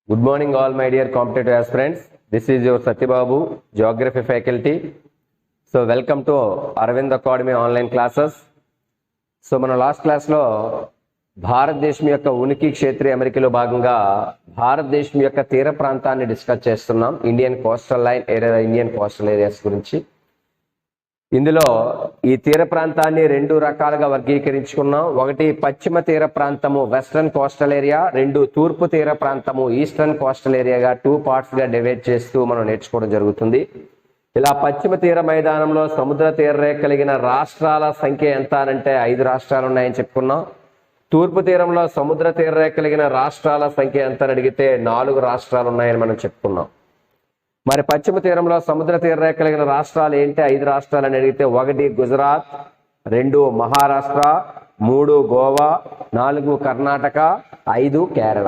Good morning all my dear competitive aspirants. This is your Satyababu, Geography faculty. So welcome to Arvind Academy online classes. So మన last క్లాస్లో భారతదేశం యొక్క ఉనికి క్షేత్రీయ అమెరికాలో భాగంగా భారతదేశం యొక్క తీర ప్రాంతాన్ని డిస్కస్ చేస్తున్నాం. Indian coastal line area, Indian coastal areas గురించి. ఇందులో ఈ తీర ప్రాంతాన్ని రెండు రకాలుగా వర్గీకరించుకున్నాం. ఒకటి పశ్చిమ తీర ప్రాంతము వెస్ట్రన్ కోస్టల్ ఏరియా, రెండు తూర్పు తీర ప్రాంతము ఈస్టర్న్ కోస్టల్ ఏరియాగా 2 parts గా డివైడ్ చేస్తూ మనం నేర్చుకోవడం జరుగుతుంది. ఇలా పశ్చిమ తీర మైదానంలో సముద్ర తీర రేఖ కలిగిన రాష్ట్రాల సంఖ్య ఎంత అంటే 5 రాష్ట్రాలు ఉన్నాయని చెప్పుకున్నాం. తూర్పు తీరంలో సముద్ర తీర రేఖ కలిగిన రాష్ట్రాల సంఖ్య ఎంత అని అడిగితే 4 రాష్ట్రాలు ఉన్నాయని మనం చెప్పుకున్నాం. మరి పశ్చిమ తీరంలో సముద్ర తీర రేఖ కలిగిన రాష్ట్రాలు ఏంటి? 5 రాష్ట్రాలు అని అడిగితే 1 గుజరాత్, 2 మహారాష్ట్ర, 3 గోవా, 4 కర్ణాటక, 5 కేరళ.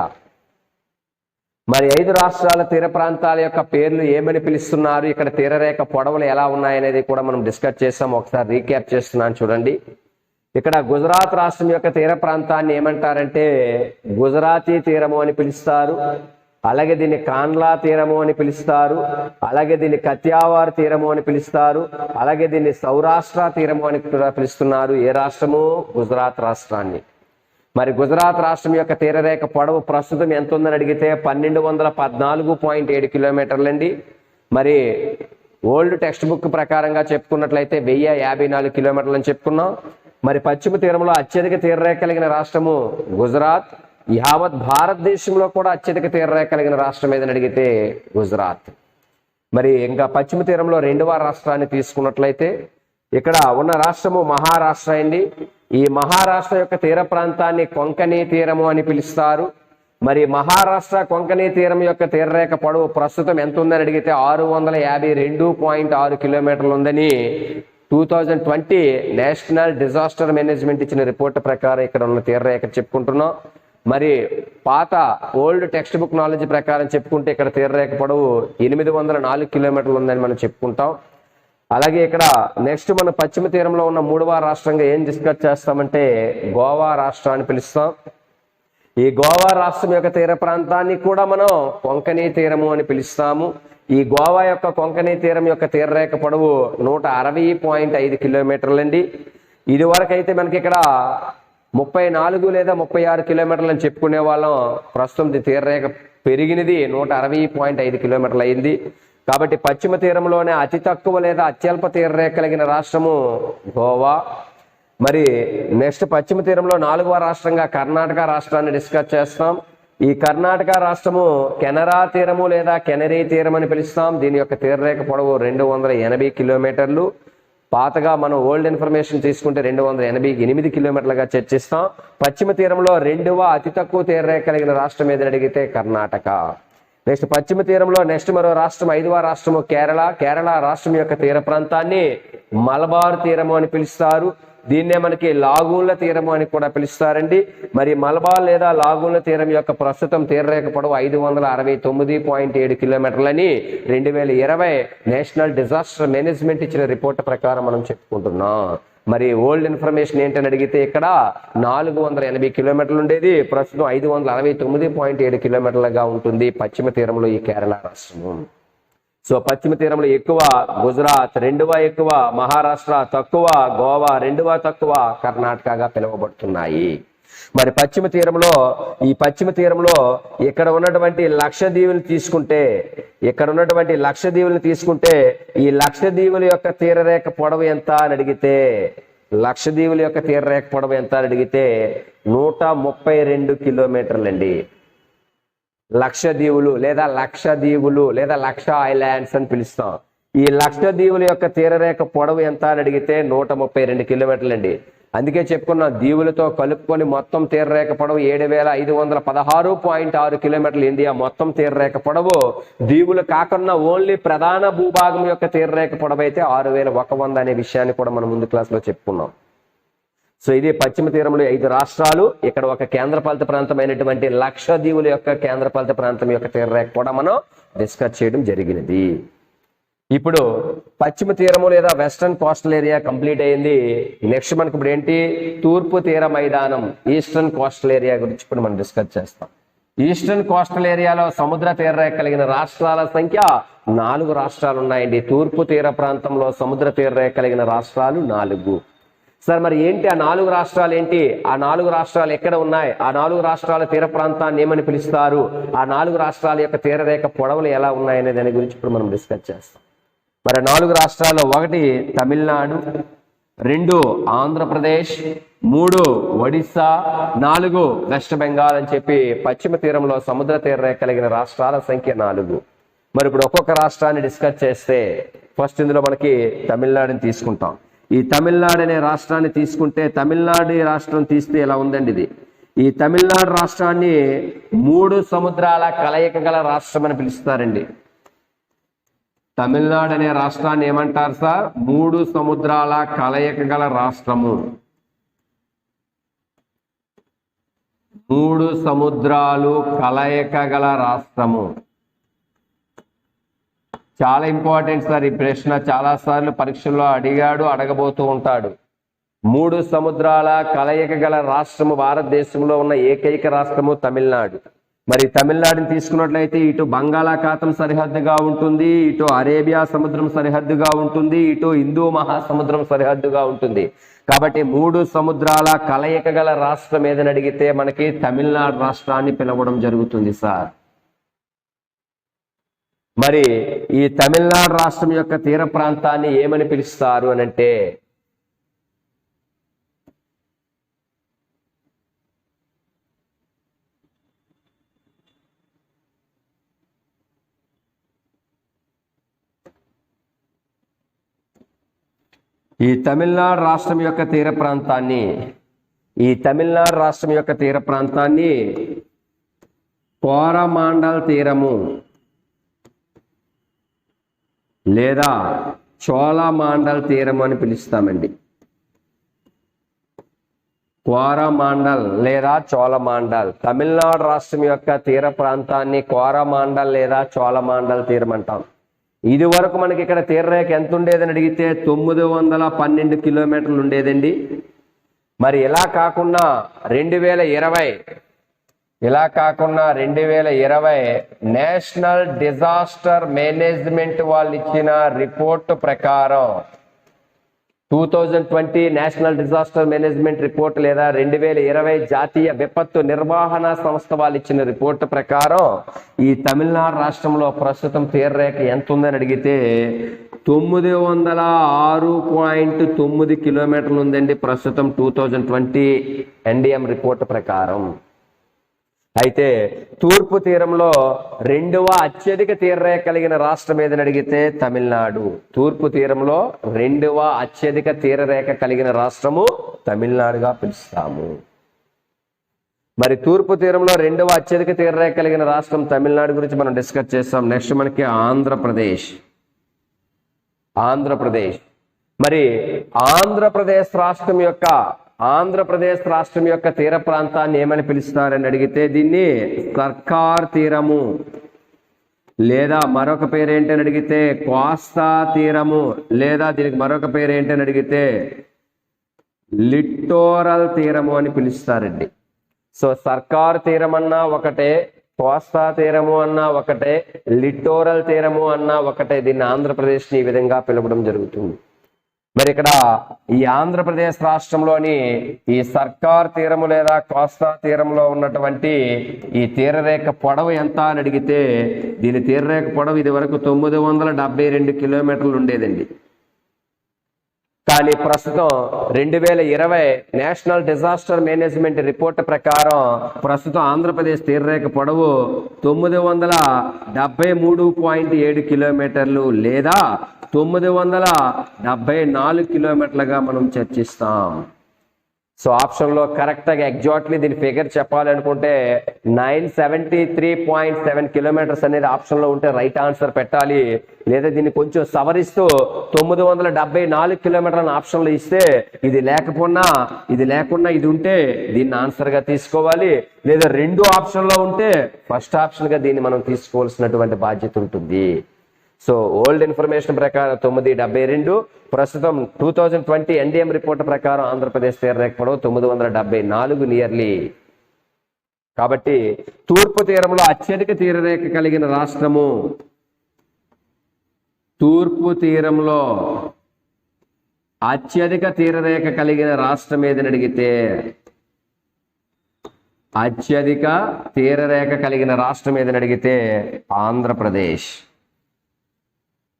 మరి 5 రాష్ట్రాల తీర ప్రాంతాల యొక్క పేర్లు ఏమని పిలుస్తున్నారు, ఇక్కడ తీరరేఖ పొడవులు ఎలా ఉన్నాయనేది కూడా మనం డిస్కస్ చేసాం. ఒకసారి రీక్యాప్ చేస్తున్నాను చూడండి. ఇక్కడ గుజరాత్ రాష్ట్రం యొక్క తీర ప్రాంతాన్ని ఏమంటారంటే గుజరాతీ తీరము అని పిలుస్తారు, అలాగే దీన్ని కాండ్లా తీరము అని పిలుస్తారు, అలాగే దీన్ని కత్యావార్ తీరము అని పిలుస్తారు, అలాగే దీన్ని సౌరాష్ట్ర తీరము అని పిలుస్తున్నారు. ఏ రాష్ట్రము? గుజరాత్ రాష్ట్రాన్ని. మరి గుజరాత్ రాష్ట్రం యొక్క తీరరేఖ పొడవు ప్రస్తుతం ఎంత ఉందని అడిగితే 1214.7 కిలోమీటర్లండి. మరి ఓల్డ్ టెక్స్ట్ బుక్ ప్రకారంగా చెప్పుకున్నట్లయితే 1054 కిలోమీటర్లు అని చెప్పుకున్నాం. మరి పశ్చిమ తీరంలో అత్యధిక తీరరేఖ కలిగిన రాష్ట్రము గుజరాత్. యావత్ భారతదేశంలో కూడా అత్యధిక తీరరేఖ కలిగిన రాష్ట్రం ఏదని అడిగితే గుజరాత్. మరి ఇంకా పశ్చిమ తీరంలో 2వ రాష్ట్రాన్ని తీసుకున్నట్లయితే ఇక్కడ ఉన్న రాష్ట్రము మహారాష్ట్ర అండి. ఈ మహారాష్ట్ర యొక్క తీర ప్రాంతాన్ని కొంకణి తీరము అని పిలుస్తారు. మరి మహారాష్ట్ర కొంకణి తీరం యొక్క తీరరేఖ పొడవు ప్రస్తుతం ఎంత ఉందని అడిగితే 652.6 కిలోమీటర్లు ఉందని 2020 నేషనల్ డిజాస్టర్ మేనేజ్మెంట్ ఇచ్చిన రిపోర్ట్ ప్రకారం ఇక్కడ ఉన్న తీరరేఖ చెప్పుకుంటున్నాం. మరి పాత ఓల్డ్ టెక్స్ట్ బుక్ నాలెడ్జ్ ప్రకారం చెప్పుకుంటే ఇక్కడ తీరరేఖ పొడవు 804 కిలోమీటర్లు ఉందని మనం చెప్పుకుంటాం. అలాగే ఇక్కడ నెక్స్ట్ మనం పశ్చిమ తీరంలో ఉన్న 3వ రాష్ట్రంగా ఏం డిస్కస్ చేస్తామంటే గోవా రాష్ట్రాన్ని పిలుస్తాం. ఈ గోవా రాష్ట్రం యొక్క తీర ప్రాంతాన్ని కూడా మనం కొంకణి తీరము అని పిలుస్తాము. ఈ గోవా యొక్క కొంకణి తీరం యొక్క తీరరేఖ పొడవు 160.5 కిలోమీటర్లండి. ఇది వరకు అయితే మనకి ఇక్కడ 34 లేదా 36 కిలోమీటర్లు అని చెప్పుకునే వాళ్ళం. ప్రస్తుతం తీరరేఖ పెరిగినది 160.5 కిలోమీటర్లు అయింది. కాబట్టి పశ్చిమ తీరంలోనే అతి తక్కువ లేదా అత్యల్ప తీరరేఖ కలిగిన రాష్ట్రము గోవా. మరి నెక్స్ట్ పశ్చిమ తీరంలో 4వ రాష్ట్రంగా కర్ణాటక రాష్ట్రాన్ని డిస్కస్ చేస్తాం. ఈ కర్ణాటక రాష్ట్రము కెనరా తీరము లేదా కెనరీ తీరం అని పిలుస్తాం. దీని యొక్క తీరరేఖ పొడవు 280 కిలోమీటర్లు. పాతగా మనం ఓల్డ్ ఇన్ఫర్మేషన్ తీసుకుంటే 288 కిలోమీటర్లుగా చర్చిస్తాం. పశ్చిమ తీరంలో 2వ అతి తక్కువ తీరరేఖ కలిగిన రాష్ట్రం ఏదని అడిగితే కర్ణాటక. నెక్స్ట్ పశ్చిమ తీరంలో నెక్స్ట్ మరో రాష్ట్రం 5వ రాష్ట్రము కేరళ. కేరళ రాష్ట్రం యొక్క తీర ప్రాంతాన్ని మలబార్ తీరము అని పిలుస్తారు. దీన్నే మనకి లాగూన్ల తీరము అని కూడా పిలుస్తారండి. మరి మలబార్ లేదా లాగూన్ల తీరం యొక్క ప్రస్తుతం తీరరేఖ పొడవు 569.7 కిలోమీటర్లని 2020 నేషనల్ డిజాస్టర్ మేనేజ్మెంట్ ఇచ్చిన రిపోర్ట్ ప్రకారం మనం చెప్పుకుంటున్నాం. మరి ఓల్డ్ ఇన్ఫర్మేషన్ ఏంటని అడిగితే ఇక్కడ 480 కిలోమీటర్లు ఉండేది, ప్రస్తుతం 569.7 కిలోమీటర్లుగా ఉంటుంది పశ్చిమ తీరంలో ఈ కేరళ రాష్ట్రము. సో పశ్చిమ తీరంలో ఎక్కువ గుజరాత్, 2వ ఎక్కువ మహారాష్ట్ర, తక్కువ గోవా, 2వ తక్కువ కర్ణాటకగా పిలువబడుతున్నాయి. మరి పశ్చిమ తీరంలో ఇక్కడ ఉన్నటువంటి లక్షద్వీపులు తీసుకుంటే ఈ లక్షద్వీపుల యొక్క తీరరేఖ పొడవు ఎంత అని అడిగితే 132 కిలోమీటర్లండి. లక్షద్వీపులు లేదా లక్ష ఐలాండ్స్ అని పిలుస్తాం. ఈ లక్షద్వీపుల యొక్క తీరరేఖ పొడవు ఎంత అని అడిగితే 132 కిలోమీటర్లండి. అందుకే చెప్పుకున్న దీవులతో కలుపుకొని మొత్తం తీరరేఖ పొడవు 7516.6 కిలోమీటర్లు. ఇండియా మొత్తం తీరరేఖ పొడవు దీవులు కాకుండా ఓన్లీ ప్రధాన భూభాగం యొక్క తీరరేఖ పొడవు అయితే 6100 అనే విషయాన్ని కూడా మనం ముందు క్లాస్లో చెప్పుకున్నాం. సో ఇది పశ్చిమ తీరంలో 5 రాష్ట్రాలు. ఇక్కడ ఒక కేంద్రపాలిత ప్రాంతమైనటువంటి లక్షద్వీపుల యొక్క కేంద్రపాలిత ప్రాంతం యొక్క తీరరేఖ కూడా మనం డిస్కస్ చేయడం జరిగినది. ఇప్పుడు పశ్చిమ తీరము లేదా వెస్టర్న్ కోస్టల్ ఏరియా కంప్లీట్ అయింది. నెక్స్ట్ మనకి ఇప్పుడు ఏంటి? తూర్పు తీర మైదానం, ఈస్టర్న్ కోస్టల్ ఏరియా గురించి ఇప్పుడు మనం డిస్కస్ చేస్తాం. ఈస్టర్న్ కోస్టల్ ఏరియాలో సముద్ర తీరరేఖ కలిగిన రాష్ట్రాల సంఖ్య 4 రాష్ట్రాలు ఉన్నాయండి. తూర్పు తీర ప్రాంతంలో సముద్ర తీరరేఖ కలిగిన రాష్ట్రాలు 4. సార్ మరి ఏంటి ఆ 4 రాష్ట్రాలు ఏంటి? ఆ 4 రాష్ట్రాలు ఎక్కడ ఉన్నాయి? ఆ 4 రాష్ట్రాల తీర ప్రాంతాన్ని ఏమని పిలుస్తారు? ఆ 4 రాష్ట్రాల యొక్క తీరరేఖ పొడవులు ఎలా ఉన్నాయనే దాని గురించి ఇప్పుడు మనం డిస్కస్ చేస్తాం. మరి 4 రాష్ట్రాల్లో 1 తమిళనాడు, 2 ఆంధ్రప్రదేశ్, 3 ఒడిస్సా, 4 వెస్ట్ బెంగాల్ అని చెప్పి పశ్చిమ తీరంలో సముద్ర తీరరేఖ కలిగిన రాష్ట్రాల సంఖ్య 4. మరి ఇప్పుడు ఒక్కొక్క రాష్ట్రాన్ని డిస్కస్ చేస్తే ఫస్ట్ ఇందులో మనకి తమిళనాడుని తీసుకుంటాం. ఈ తమిళనాడు అనే రాష్ట్రాన్ని తీసుకుంటే తమిళనాడు రాష్ట్రం తీస్తే ఎలా ఉందండి ఇది? ఈ తమిళనాడు రాష్ట్రాన్ని 3 సముద్రాల కలయిక గల రాష్ట్రం అని పిలుస్తారండి. తమిళనాడు అనే రాష్ట్రాన్ని ఏమంటారు సార్? 3 సముద్రాల కలయిక గల రాష్ట్రము. 3 సముద్రాలు కలయిక గల రాష్ట్రము. చాలా ఇంపార్టెంట్ సార్ ఈ ప్రశ్న. చాలా సార్లు పరీక్షల్లో అడగబోతూ ఉంటాడు. 3 సముద్రాల కలయిక గల రాష్ట్రము భారతదేశంలో ఉన్న ఏకైక రాష్ట్రము తమిళనాడు. మరి తమిళనాడుని తీసుకున్నట్లయితే ఇటు బంగాళాఖాతం సరిహద్దుగా ఉంటుంది, ఇటు అరేబియా సముద్రం సరిహద్దుగా ఉంటుంది, ఇటు హిందూ మహాసముద్రం సరిహద్దుగా ఉంటుంది. కాబట్టి 3 సముద్రాల కలయిక గల రాష్ట్రం ఏదని అడిగితే మనకి తమిళనాడు రాష్ట్రాన్ని పిలవడం జరుగుతుంది సార్. మరి ఈ తమిళనాడు రాష్ట్రం యొక్క తీర ప్రాంతాన్ని ఏమని పిలుస్తారు అని అంటే ఈ తమిళనాడు రాష్ట్రం యొక్క తీర ప్రాంతాన్ని కోరమాండల్ తీరము లేదా చోళమాండల్ తీరము అని పిలుస్తామండి. కోరమాండల్ లేదా చోళమాండల్. తమిళనాడు రాష్ట్రం యొక్క తీర ప్రాంతాన్ని కోరమాండల్ లేదా చోళమాండల్ తీరం అంటాం. ఇది వరకు మనకి ఇక్కడ తీరరేఖ ఎంత ఉండేదని అడిగితే 912 కిలోమీటర్లు ఉండేదండి. మరి ఇలా కాకుండా 2020 నేషనల్ డిజాస్టర్ మేనేజ్మెంట్ వాళ్ళు ఇచ్చిన రిపోర్ట్ ప్రకారం 2020 నేషనల్ డిజాస్టర్ మేనేజ్మెంట్ రిపోర్ట్ లేదా 2020 జాతీయ విపత్తు నిర్వహణ సంస్థ వాళ్ళు ఇచ్చిన రిపోర్ట్ ప్రకారం ఈ తమిళనాడు రాష్ట్రంలో ప్రస్తుతం తీరరేఖ ఎంత ఉందని అడిగితే 906.9 కిలోమీటర్లు ఉందండి ప్రస్తుతం 2020 ఎన్డిఎం రిపోర్ట్ ప్రకారం. అయితే తూర్పు తీరంలో 2వ అత్యధిక తీరరేఖ కలిగిన రాష్ట్రం ఏదని అడిగితే తమిళనాడు. తూర్పు తీరంలో 2వ అత్యధిక తీరరేఖ కలిగిన రాష్ట్రము తమిళనాడుగా పిలుస్తాము. మరి తూర్పు తీరంలో 2వ అత్యధిక తీరరేఖ కలిగిన రాష్ట్రం తమిళనాడు గురించి మనం డిస్కస్ చేస్తాం. నెక్స్ట్ మనకి ఆంధ్రప్రదేశ్. మరి ఆంధ్రప్రదేశ్ రాష్ట్రం యొక్క తీర ప్రాంతాన్ని ఏమని పిలుస్తారని అడిగితే దీన్ని సర్కార్ తీరము లేదా మరొక పేరు ఏంటని అడిగితే కోస్తా తీరము లేదా దీనికి మరొక పేరు ఏంటని అడిగితే లిట్టోరల్ తీరము అని పిలుస్తారండి. సో సర్కార్ తీరం అన్నా ఒకటే, కోస్తా తీరము అన్నా ఒకటే, లిట్టోరల్ తీరము అన్నా ఒకటే. దీన్ని ఆంధ్రప్రదేశ్ని ఈ విధంగా పిలవడం జరుగుతుంది. మరి ఇక్కడ ఈ ఆంధ్రప్రదేశ్ రాష్ట్రంలోని ఈ సర్కార్ తీరము లేదా కోస్తా తీరంలో ఉన్నటువంటి ఈ తీరరేఖ పొడవు ఎంత అని అడిగితే దీని తీరరేఖ పొడవు ఇది వరకు 972 కిలోమీటర్లు ఉండేదండి. కానీ ప్రస్తుతం 2020 నేషనల్ డిజాస్టర్ మేనేజ్మెంట్ రిపోర్ట్ ప్రకారం ప్రస్తుతం ఆంధ్రప్రదేశ్ తీరరేఖ పొడవు 973.7 కిలోమీటర్లు లేదా 974 కిలోమీటర్లుగా మనం చర్చిస్తాం. సో ఆప్షన్లో కరెక్ట్గా ఎగ్జాక్ట్లీ దీని ఫిగర్ చెప్పాలనుకుంటే 973.7 కిలోమీటర్స్ అనేది ఆప్షన్లో ఉంటే రైట్ ఆన్సర్ పెట్టాలి. లేదా దీన్ని కొంచెం సవరిస్తూ 974 కిలోమీటర్ల ఆప్షన్లో ఇస్తే ఇది లేకుండా ఇది ఉంటే దీన్ని ఆన్సర్గా తీసుకోవాలి. లేదా 2 ఆప్షన్లో ఉంటే ఫస్ట్ ఆప్షన్గా దీన్ని మనం తీసుకోవాల్సినటువంటి బాధ్యత ఉంటుంది. సో ఓల్డ్ ఇన్ఫర్మేషన్ ప్రకారం 972, ప్రస్తుతం 2020 ఎన్డిఎం రిపోర్ట్ ప్రకారం ఆంధ్రప్రదేశ్ తీరరేఖ పొడవు 974 నియర్లీ కాబట్టి తూర్పు తీరంలో అత్యధిక తీరరేఖ కలిగిన రాష్ట్రము, తూర్పు తీరంలో అత్యధిక తీరరేఖ కలిగిన రాష్ట్రం ఏదని అడిగితే, అత్యధిక తీరరేఖ కలిగిన రాష్ట్రం ఏదని అడిగితే ఆంధ్రప్రదేశ్.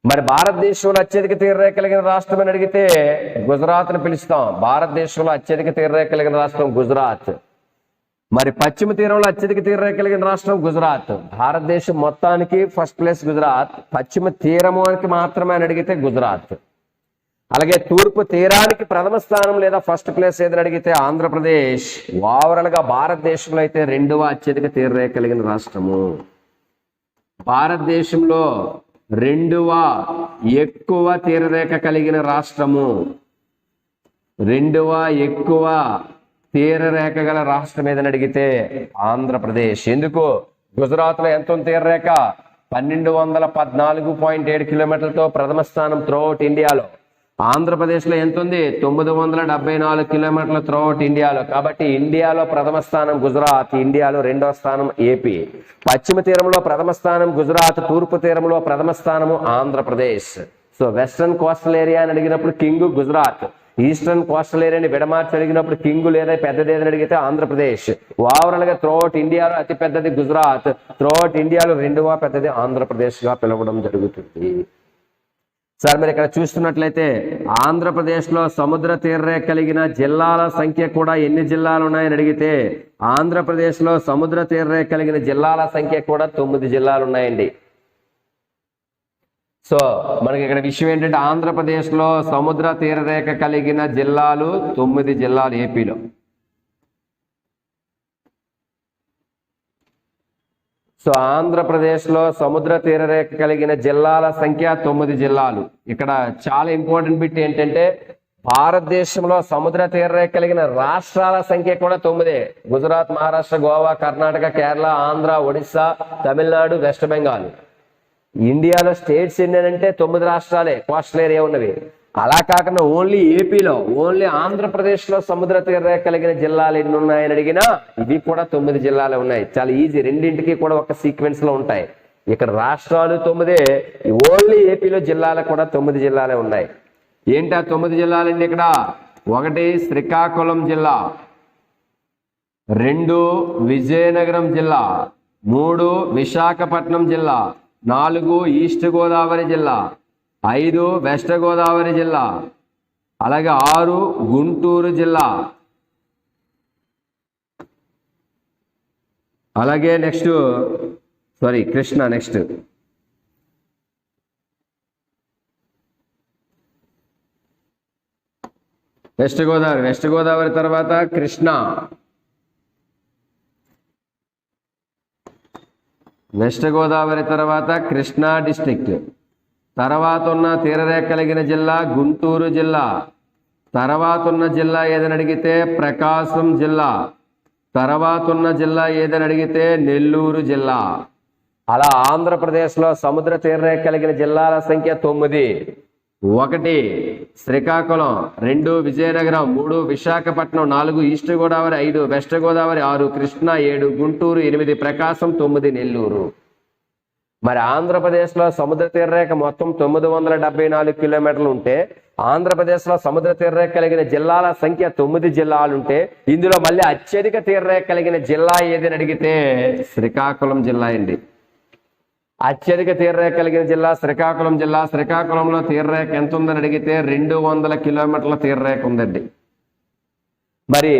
మరి భారతదేశంలో అత్యధిక తీరరేఖ కలిగిన రాష్ట్రం అని అడిగితే గుజరాత్ని పిలుస్తాం. భారతదేశంలో అత్యధిక తీరరేఖ కలిగిన రాష్ట్రం గుజరాత్. మరి పశ్చిమ తీరంలో అత్యధిక తీరరేఖ కలిగిన రాష్ట్రం గుజరాత్. భారతదేశం మొత్తానికి ఫస్ట్ ప్లేస్ గుజరాత్, పశ్చిమ తీరమునికి మాత్రమే అని అడిగితే గుజరాత్. అలాగే తూర్పు తీరానికి ప్రథమ స్థానం లేదా ఫస్ట్ ప్లేస్ ఏదని అడిగితే ఆంధ్రప్రదేశ్. ఓవరాల్ గా భారతదేశంలో అయితే రెండవ అత్యధిక తీరరేఖ కలిగిన రాష్ట్రము. భారతదేశంలో రెండవ ఎక్కువ తీరరేఖ కలిగిన రాష్ట్రము, రెండవ ఎక్కువ తీరరేఖ గల రాష్ట్రం ఏదని అడిగితే ఆంధ్రప్రదేశ్. ఎందుకు? గుజరాత్ లో ఎంత ఉంది తీరరేఖ? 1214.7 కిలోమీటర్లతో ప్రథమ స్థానం త్రూఅవుట్ ఇండియాలో. ఆంధ్రప్రదేశ్ లో ఎంత ఉంది? 974 కిలోమీటర్ల త్రూఅవుట్ ఇండియాలో. కాబట్టి ఇండియాలో ప్రథమ స్థానం గుజరాత్, ఇండియాలో రెండవ స్థానం ఏపీ. పశ్చిమ తీరంలో ప్రథమ స్థానం గుజరాత్, తూర్పు తీరంలో ప్రథమ స్థానము Andhra Pradesh. So western coastal area అని అడిగినప్పుడు కింగ్ గుజరాత్, ఈస్టర్న్ కోస్టల్ ఏరియాని విడమార్చి అడిగినప్పుడు కింగ్ లేదా పెద్దది ఏదని అడిగితే ఆంధ్రప్రదేశ్. ఓవరాల్ గా త్రూఅవుట్ ఇండియాలో అతి పెద్దది గుజరాత్, త్రూఅవుట్ ఇండియాలో రెండవ పెద్దది ఆంధ్రప్రదేశ్ గా పిలవడం జరుగుతుంది. సార్ మీరు ఇక్కడ చూస్తున్నట్లయితే ఆంధ్రప్రదేశ్ లో సముద్ర తీరరేఖ కలిగిన జిల్లాల సంఖ్య కూడా ఎన్ని జిల్లాలు ఉన్నాయని అడిగితే ఆంధ్రప్రదేశ్ లో సముద్ర తీరరేఖ కలిగిన జిల్లాల సంఖ్య కూడా 9 జిల్లాలు ఉన్నాయండి. సో మనకి ఇక్కడ విషయం ఏంటంటే ఆంధ్రప్రదేశ్ లో సముద్ర తీరరేఖ కలిగిన జిల్లాలు 9 జిల్లాలు ఏపీలో. సో ఆంధ్రప్రదేశ్ లో సముద్ర తీరరేఖ కలిగిన జిల్లాల సంఖ్య 9 జిల్లాలు. ఇక్కడ చాలా ఇంపార్టెంట్ బిట్ ఏంటంటే భారతదేశంలో సముద్ర తీరరేఖ కలిగిన రాష్ట్రాల సంఖ్య కూడా 9. గుజరాత్, మహారాష్ట్ర, గోవా, కర్ణాటక, కేరళ, ఆంధ్ర, ఒడిస్సా, తమిళనాడు, వెస్ట్ బెంగాల్. ఇండియాలో స్టేట్స్ ఎన్నంటే 9 రాష్ట్రాలే కోస్టల్ ఏరియా ఉన్నవి. అలా కాకుండా ఓన్లీ ఏపీలో, ఓన్లీ ఆంధ్రప్రదేశ్ లో సముద్ర తీరరేఖ కలిగిన జిల్లాలు ఎన్ని ఉన్నాయని అడిగినా ఇవి కూడా 9 జిల్లాలు ఉన్నాయి. చాలా ఈజీ, రెండింటికి కూడా ఒక సీక్వెన్స్ లో ఉంటాయి. ఇక్కడ రాష్ట్రాలు 9, ఓన్లీ ఏపీలో జిల్లాలు కూడా 9 జిల్లాలే ఉన్నాయి. ఏంటి ఆ 9 జిల్లాలండి? ఇక్కడ 1 శ్రీకాకుళం జిల్లా, 2 విజయనగరం జిల్లా, 3 విశాఖపట్నం జిల్లా, 4 ఈస్ట్ గోదావరి జిల్లా, 5 వెస్ట్ గోదావరి జిల్లా, అలాగే 6 గుంటూరు జిల్లా, అలాగే కృష్ణా. నెక్స్ట్ వెస్ట్ గోదావరి తర్వాత కృష్ణా, వెస్ట్ గోదావరి తర్వాత కృష్ణా డిస్ట్రిక్ట్, తర్వాత ఉన్న తీరరేఖ కలిగిన జిల్లా గుంటూరు జిల్లా, తర్వాత ఉన్న జిల్లా ఏదని అడిగితే ప్రకాశం జిల్లా, తర్వాత ఉన్న జిల్లా ఏదని అడిగితే నెల్లూరు జిల్లా. అలా ఆంధ్రప్రదేశ్లో సముద్ర తీరరేఖ కలిగిన జిల్లాల సంఖ్య 9. 1 శ్రీకాకుళం, 2 విజయనగరం, 3 విశాఖపట్నం, 4 ఈస్ట్ గోదావరి, 5 వెస్ట్ గోదావరి, 6 కృష్ణా, 7 గుంటూరు, 8 ప్రకాశం, 9 నెల్లూరు. మరి ఆంధ్రప్రదేశ్లో సముద్ర తీరరేఖ మొత్తం 974 కిలోమీటర్లు ఉంటే ఆంధ్రప్రదేశ్లో సముద్ర తీరరేఖ కలిగిన జిల్లాల సంఖ్య 9 జిల్లాలుంటే ఇందులో మళ్ళీ అత్యధిక తీరరేఖ కలిగిన జిల్లా ఏదని అడిగితే శ్రీకాకుళం జిల్లా అండి. అత్యధిక తీరరేఖ కలిగిన జిల్లా శ్రీకాకుళం జిల్లా. శ్రీకాకుళంలో తీరరేఖ ఎంత ఉందని అడిగితే 200 కిలోమీటర్ల తీరరేఖ ఉందండి. మరి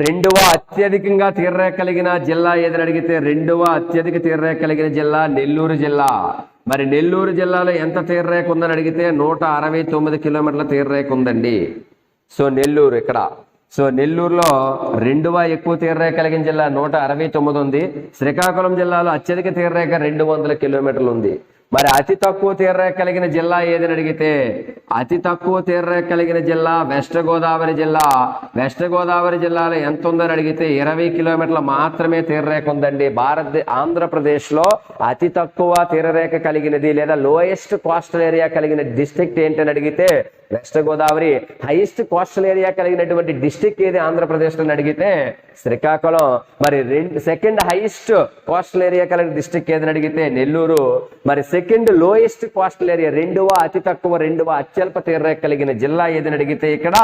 రెండవ అత్యధికంగా తీరరేఖ కలిగిన జిల్లా ఏదని అడిగితే రెండవ అత్యధిక తీరరేఖ కలిగిన జిల్లా నెల్లూరు జిల్లా. మరి నెల్లూరు జిల్లాలో ఎంత తీరరేఖ ఉందని అడిగితే 169 కిలోమీటర్ల తీరరేఖ ఉందండి. సో నెల్లూరు ఇక్కడ. సో నెల్లూరులో రెండవ ఎక్కువ తీరరేఖ కలిగిన జిల్లా 169 ఉంది. శ్రీకాకుళం జిల్లాలో అత్యధిక తీరరేఖ 200 కిలోమీటర్లు ఉంది. మరి అతి తక్కువ తీరరేఖ కలిగిన జిల్లా ఏదని అడిగితే అతి తక్కువ తీరరేఖ కలిగిన జిల్లా వెస్ట్ గోదావరి జిల్లా. వెస్ట్ గోదావరి జిల్లాలో ఎంత ఉందని అడిగితే 20 కిలోమీటర్లు మాత్రమే తీరరేఖ ఉందండి. ఆంధ్రప్రదేశ్ లో అతి తక్కువ తీరరేఖ కలిగినది లేదా లోయెస్ట్ కోస్టల్ ఏరియా కలిగిన డిస్ట్రిక్ట్ ఏంటని అడిగితే west Godavari. Highest coastal area కలిగినటువంటి డిస్టిక్ ఏది ఆంధ్రప్రదేశ్లో అడిగితే శ్రీకాకుళం. మరి సెకండ్ హైయెస్ట్ కోస్టల్ ఏరియా కలిగిన డిస్టిక్ ఏదని అడిగితే నెల్లూరు. మరి సెకండ్ లోయెస్ట్ కోస్టల్ ఏరియా, రెండవ అత్యల్ప తీరరేఖ కలిగిన జిల్లా ఏదని అడిగితే ఇక్కడ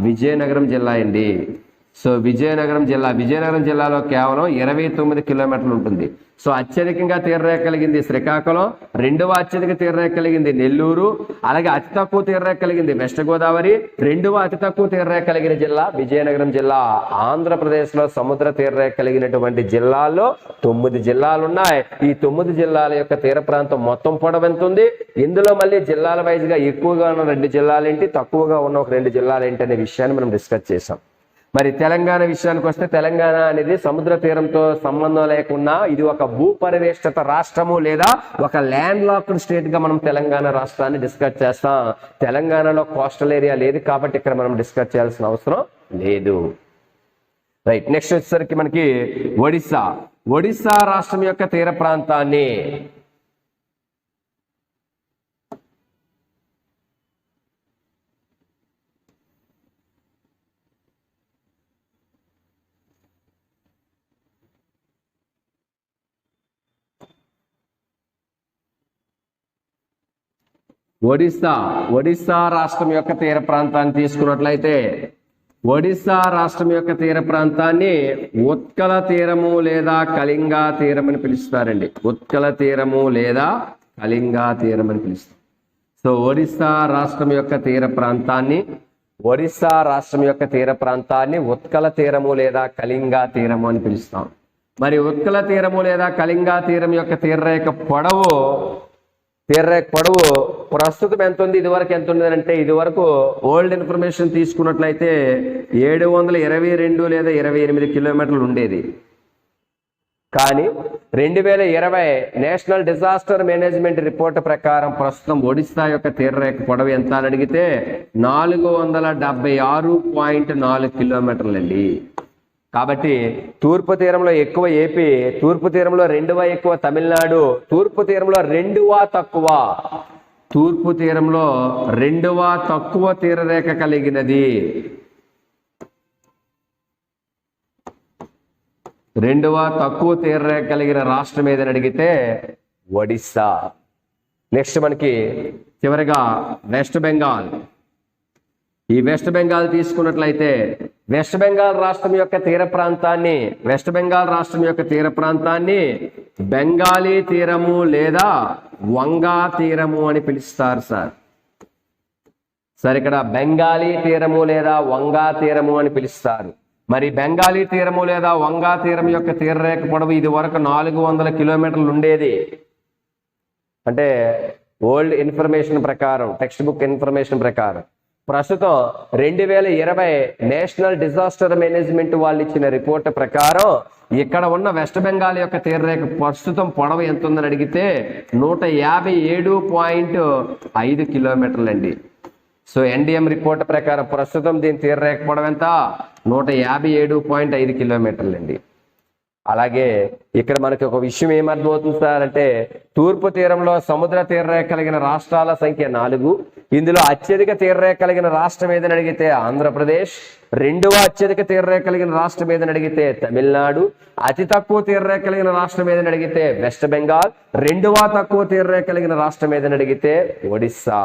విజయనగరం జిల్లా అండి. సో విజయనగరం జిల్లాలో కేవలం 29 కిలోమీటర్లు ఉంటుంది. సో అత్యధికంగా తీరరేఖ కలిగింది శ్రీకాకుళం, రెండవ అత్యధిక తీరరేఖ కలిగింది నెల్లూరు, అలాగే అతి తక్కువ తీరరేఖ కలిగింది వెస్ట్ గోదావరి, రెండవ అతి తక్కువ తీరరేఖ కలిగిన జిల్లా విజయనగరం జిల్లా. ఆంధ్రప్రదేశ్ లో సముద్ర తీరరేఖ కలిగినటువంటి జిల్లాల్లో 9 జిల్లాలు ఉన్నాయి. ఈ 9 జిల్లాల యొక్క తీర ప్రాంతం మొత్తం పొడవు ఎంత ఉంది, ఇందులో మళ్ళీ జిల్లాల వైజ్ గా ఎక్కువగా ఉన్న 2 జిల్లాలేంటి, తక్కువగా ఉన్న ఒక 2 జిల్లాలేంటి అనే విషయాన్ని మనం డిస్కస్ చేసాం. మరి తెలంగాణ విషయానికి వస్తే తెలంగాణ అనేది సముద్ర తీరంతో సంబంధం లేకుండా ఇది ఒక భూపరివేష్టిత రాష్ట్రము లేదా ఒక ల్యాండ్ లాక్డ్ స్టేట్ గా మనం తెలంగాణ రాష్ట్రాన్ని డిస్కస్ చేస్తాం. తెలంగాణలో కోస్టల్ ఏరియా లేదు కాబట్టి ఇక్కడ మనం డిస్కస్ చేయాల్సిన అవసరం లేదు. రైట్, నెక్స్ట్ వచ్చేసరికి మనకి ఒడిస్సా రాష్ట్రం యొక్క తీర ప్రాంతాన్ని ఒడిస్సా రాష్ట్రం యొక్క తీర ప్రాంతాన్ని తీసుకున్నట్లయితే ఒడిస్సా రాష్ట్రం యొక్క తీర ప్రాంతాన్ని ఉత్కల తీరము లేదా కళింగా తీరం అని పిలుస్తారండి. ఉత్కల తీరము లేదా కళింగా తీరం అని పిలుస్తారు. సో ఒడిస్సా రాష్ట్రం యొక్క తీర ప్రాంతాన్ని ఉత్కల తీరము లేదా కళింగా తీరము అని పిలుస్తాం. మరి ఉత్కల తీరము లేదా కళింగా తీరం యొక్క తీరరేఖ పొడవు ప్రస్తుతం ఎంత ఉంది, ఇదివరకు ఎంత ఉంది అంటే ఇదివరకు ఓల్డ్ ఇన్ఫర్మేషన్ తీసుకున్నట్లయితే 722 లేదా 28 కిలోమీటర్లు ఉండేది. కానీ 2020 నేషనల్ డిజాస్టర్ మేనేజ్మెంట్ రిపోర్ట్ ప్రకారం ప్రస్తుతం ఒడిస్సా యొక్క తీరరేఖ పొడవు ఎంత అని అడిగితే 476.4 కిలోమీటర్లు అండి. కాబట్టి తూర్పు తీరంలో ఎక్కువ ఏపీ, తూర్పు తీరంలో రెండవ ఎక్కువ తమిళనాడు, తూర్పు తీరంలో రెండవ తక్కువ తీరరేఖ కలిగినది కలిగిన రాష్ట్రం ఏదని అడిగితే ఒడిస్సా. నెక్స్ట్ మనకి చివరిగా వెస్ట్ బెంగాల్. ఈ వెస్ట్ బెంగాల్ తీసుకున్నట్లయితే వెస్ట్ బెంగాల్ రాష్ట్రం యొక్క తీర ప్రాంతాన్ని బెంగాలీ తీరము లేదా వంగా తీరము అని పిలుస్తారు సార్. ఇక్కడ బెంగాలీ తీరము లేదా వంగా తీరము అని పిలుస్తారు. మరి బెంగాలీ తీరము లేదా వంగా తీరం యొక్క తీరరేఖ పొడవు ఇది వరకు 400 కిలోమీటర్లు ఉండేది. అంటే ఓల్డ్ ఇన్ఫర్మేషన్ ప్రకారం, టెక్స్ట్ బుక్ ఇన్ఫర్మేషన్ ప్రకారం ప్రస్తుతం 2020 నేషనల్ డిజాస్టర్ మేనేజ్మెంట్ వాళ్ళు ఇచ్చిన రిపోర్ట్ ప్రకారం ఇక్కడ ఉన్న వెస్ట్ బెంగాల్ యొక్క తీరరేఖ ప్రస్తుతం పొడవు ఎంత ఉందని అడిగితే 157.5 కిలోమీటర్లు అండి. సో ఎన్డిఎం రిపోర్ట్ ప్రకారం ప్రస్తుతం దీని తీరరేఖ పొడవు ఎంత, 157.5 కిలోమీటర్లు అండి. అలాగే ఇక్కడ మనకి ఒక విషయం ఏమర్థమవుతుంది సార్ అంటే తూర్పు తీరంలో సముద్ర తీరరేఖ కలిగిన రాష్ట్రాల సంఖ్య 4. ఇందులో అత్యధిక తీరరేఖ కలిగిన రాష్ట్రం ఏదని అడిగితే ఆంధ్రప్రదేశ్, రెండవ అత్యధిక తీరరేఖ కలిగిన రాష్ట్రం ఏదని అడిగితే తమిళనాడు, అతి తక్కువ తీరరేఖ కలిగిన రాష్ట్రం ఏదని అడిగితే వెస్ట్ బెంగాల్, రెండవ తక్కువ తీరరేఖ కలిగిన రాష్ట్రం ఏదని అడిగితే ఒడిస్సా.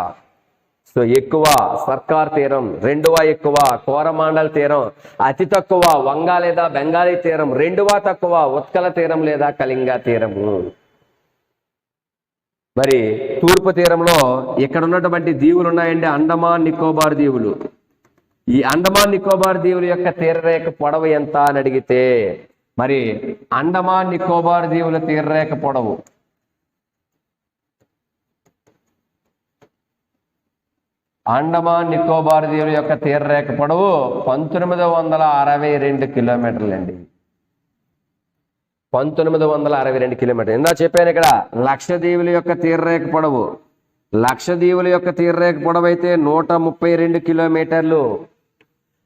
సో ఎక్కువ సర్కార్ తీరం, రెండవ ఎక్కువ కోరమాండల్ తీరం, అతి తక్కువ వంగా లేదా బెంగాలీ తీరం, రెండవ తక్కువ ఉత్కల తీరం లేదా కళింగా తీరము. మరి తూర్పు తీరంలో ఇక్కడ ఉన్నటువంటి దీవులు ఉన్నాయండి, అండమాన్ నికోబార్ దీవులు. ఈ అండమాన్ నికోబార్ దీవుల యొక్క తీరరేఖ పొడవు ఎంత అని అడిగితే మరి అండమాన్ నికోబార్ దీవుల తీరరేఖ పొడవు అండమాన్ నికోబార్ దీవుల యొక్క తీరరేఖ పొడవు 1962 కిలోమీటర్లు అండి. 1962 కిలోమీటర్లు. ఇందా చెప్పాను ఇక్కడ లక్షద్వీపుల యొక్క తీరరేఖ పొడవు అయితే 132 కిలోమీటర్లు.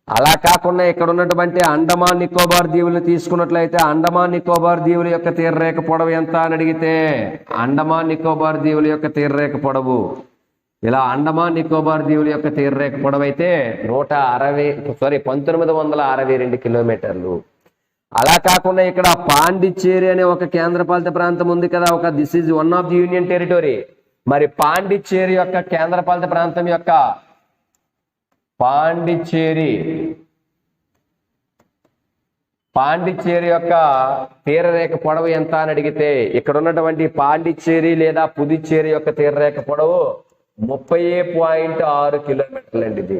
అలా కాకుండా ఇక్కడ ఉన్నటువంటి అండమాన్ నికోబార్ దీవులు తీసుకున్నట్లయితే అండమాన్ నికోబార్ దీవుల యొక్క తీరరేఖ పొడవు ఎంత అని అడిగితే అండమాన్ నికోబార్ దీవుల యొక్క తీరరేఖ పొడవు ఇలా అండమాన్ నికోబార్ దీవుల యొక్క తీరరేఖ పొడవు అయితే 1962 కిలోమీటర్లు. అలా కాకుండా ఇక్కడ పాండిచ్చేరి అనే ఒక కేంద్రపాలిత ప్రాంతం ఉంది కదా, this is one of the union territory. మరి పాండిచ్చేరి యొక్క కేంద్రపాలిత ప్రాంతం యొక్క పాండిచ్చేరి యొక్క తీరరేఖ పొడవు ఎంత అని అడిగితే ఇక్కడ ఉన్నటువంటి పాండిచ్చేరి లేదా పుదుచ్చేరి యొక్క తీరరేఖ పొడవు 30.6 కిలోమీటర్లు అండి ఇది.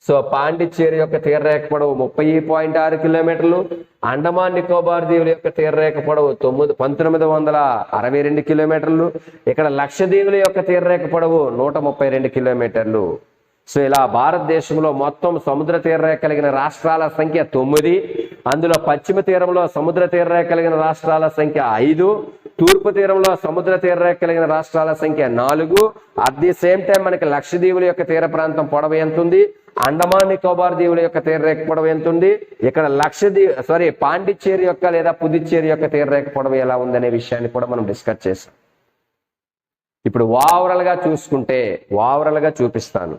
సో పాండిచ్చేరి యొక్క తీరరేఖ పొడవు 30.6 కిలోమీటర్లు. అండమాన్ నికోబార్ దీవుల యొక్క తీరరేఖ పొడవు 1962 కిలోమీటర్లు. ఇక్కడ లక్షద్వీపుల యొక్క తీరరేఖ పొడవు 132 కిలోమీటర్లు. సో ఇలా భారతదేశంలో మొత్తం సముద్ర తీరరేఖ కలిగిన రాష్ట్రాల సంఖ్య 9. అందులో పశ్చిమ తీరంలో సముద్ర తీరరేఖ కలిగిన రాష్ట్రాల సంఖ్య 5, తూర్పు తీరంలో సముద్ర తీరరేఖ కలిగిన రాష్ట్రాల సంఖ్య 4. అట్ ది సేమ్ టైం మనకి లక్షద్వీపుల యొక్క తీర ప్రాంతం పొడవు ఎంత ఉంది, అండమాన్ నికోబార్ దీవుల యొక్క తీరరేఖ పొడవు ఎంత ఉంది, ఇక్కడ పాండిచ్చేరి యొక్క లేదా పుదుచ్చేరి యొక్క తీరరేఖ పొడవు ఎలా ఉందనే విషయాన్ని కూడా మనం డిస్కస్ చేసాం. ఇప్పుడు ఓవరాల్ గా చూపిస్తాను.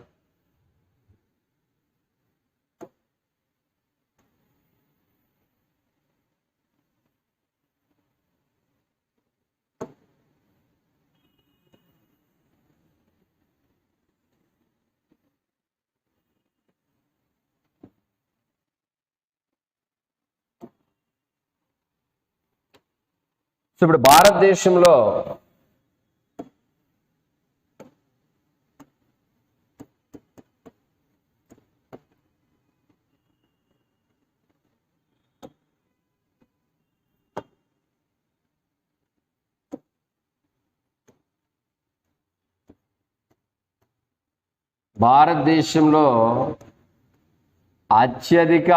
సో ఇప్పుడు భారతదేశంలో అత్యధిక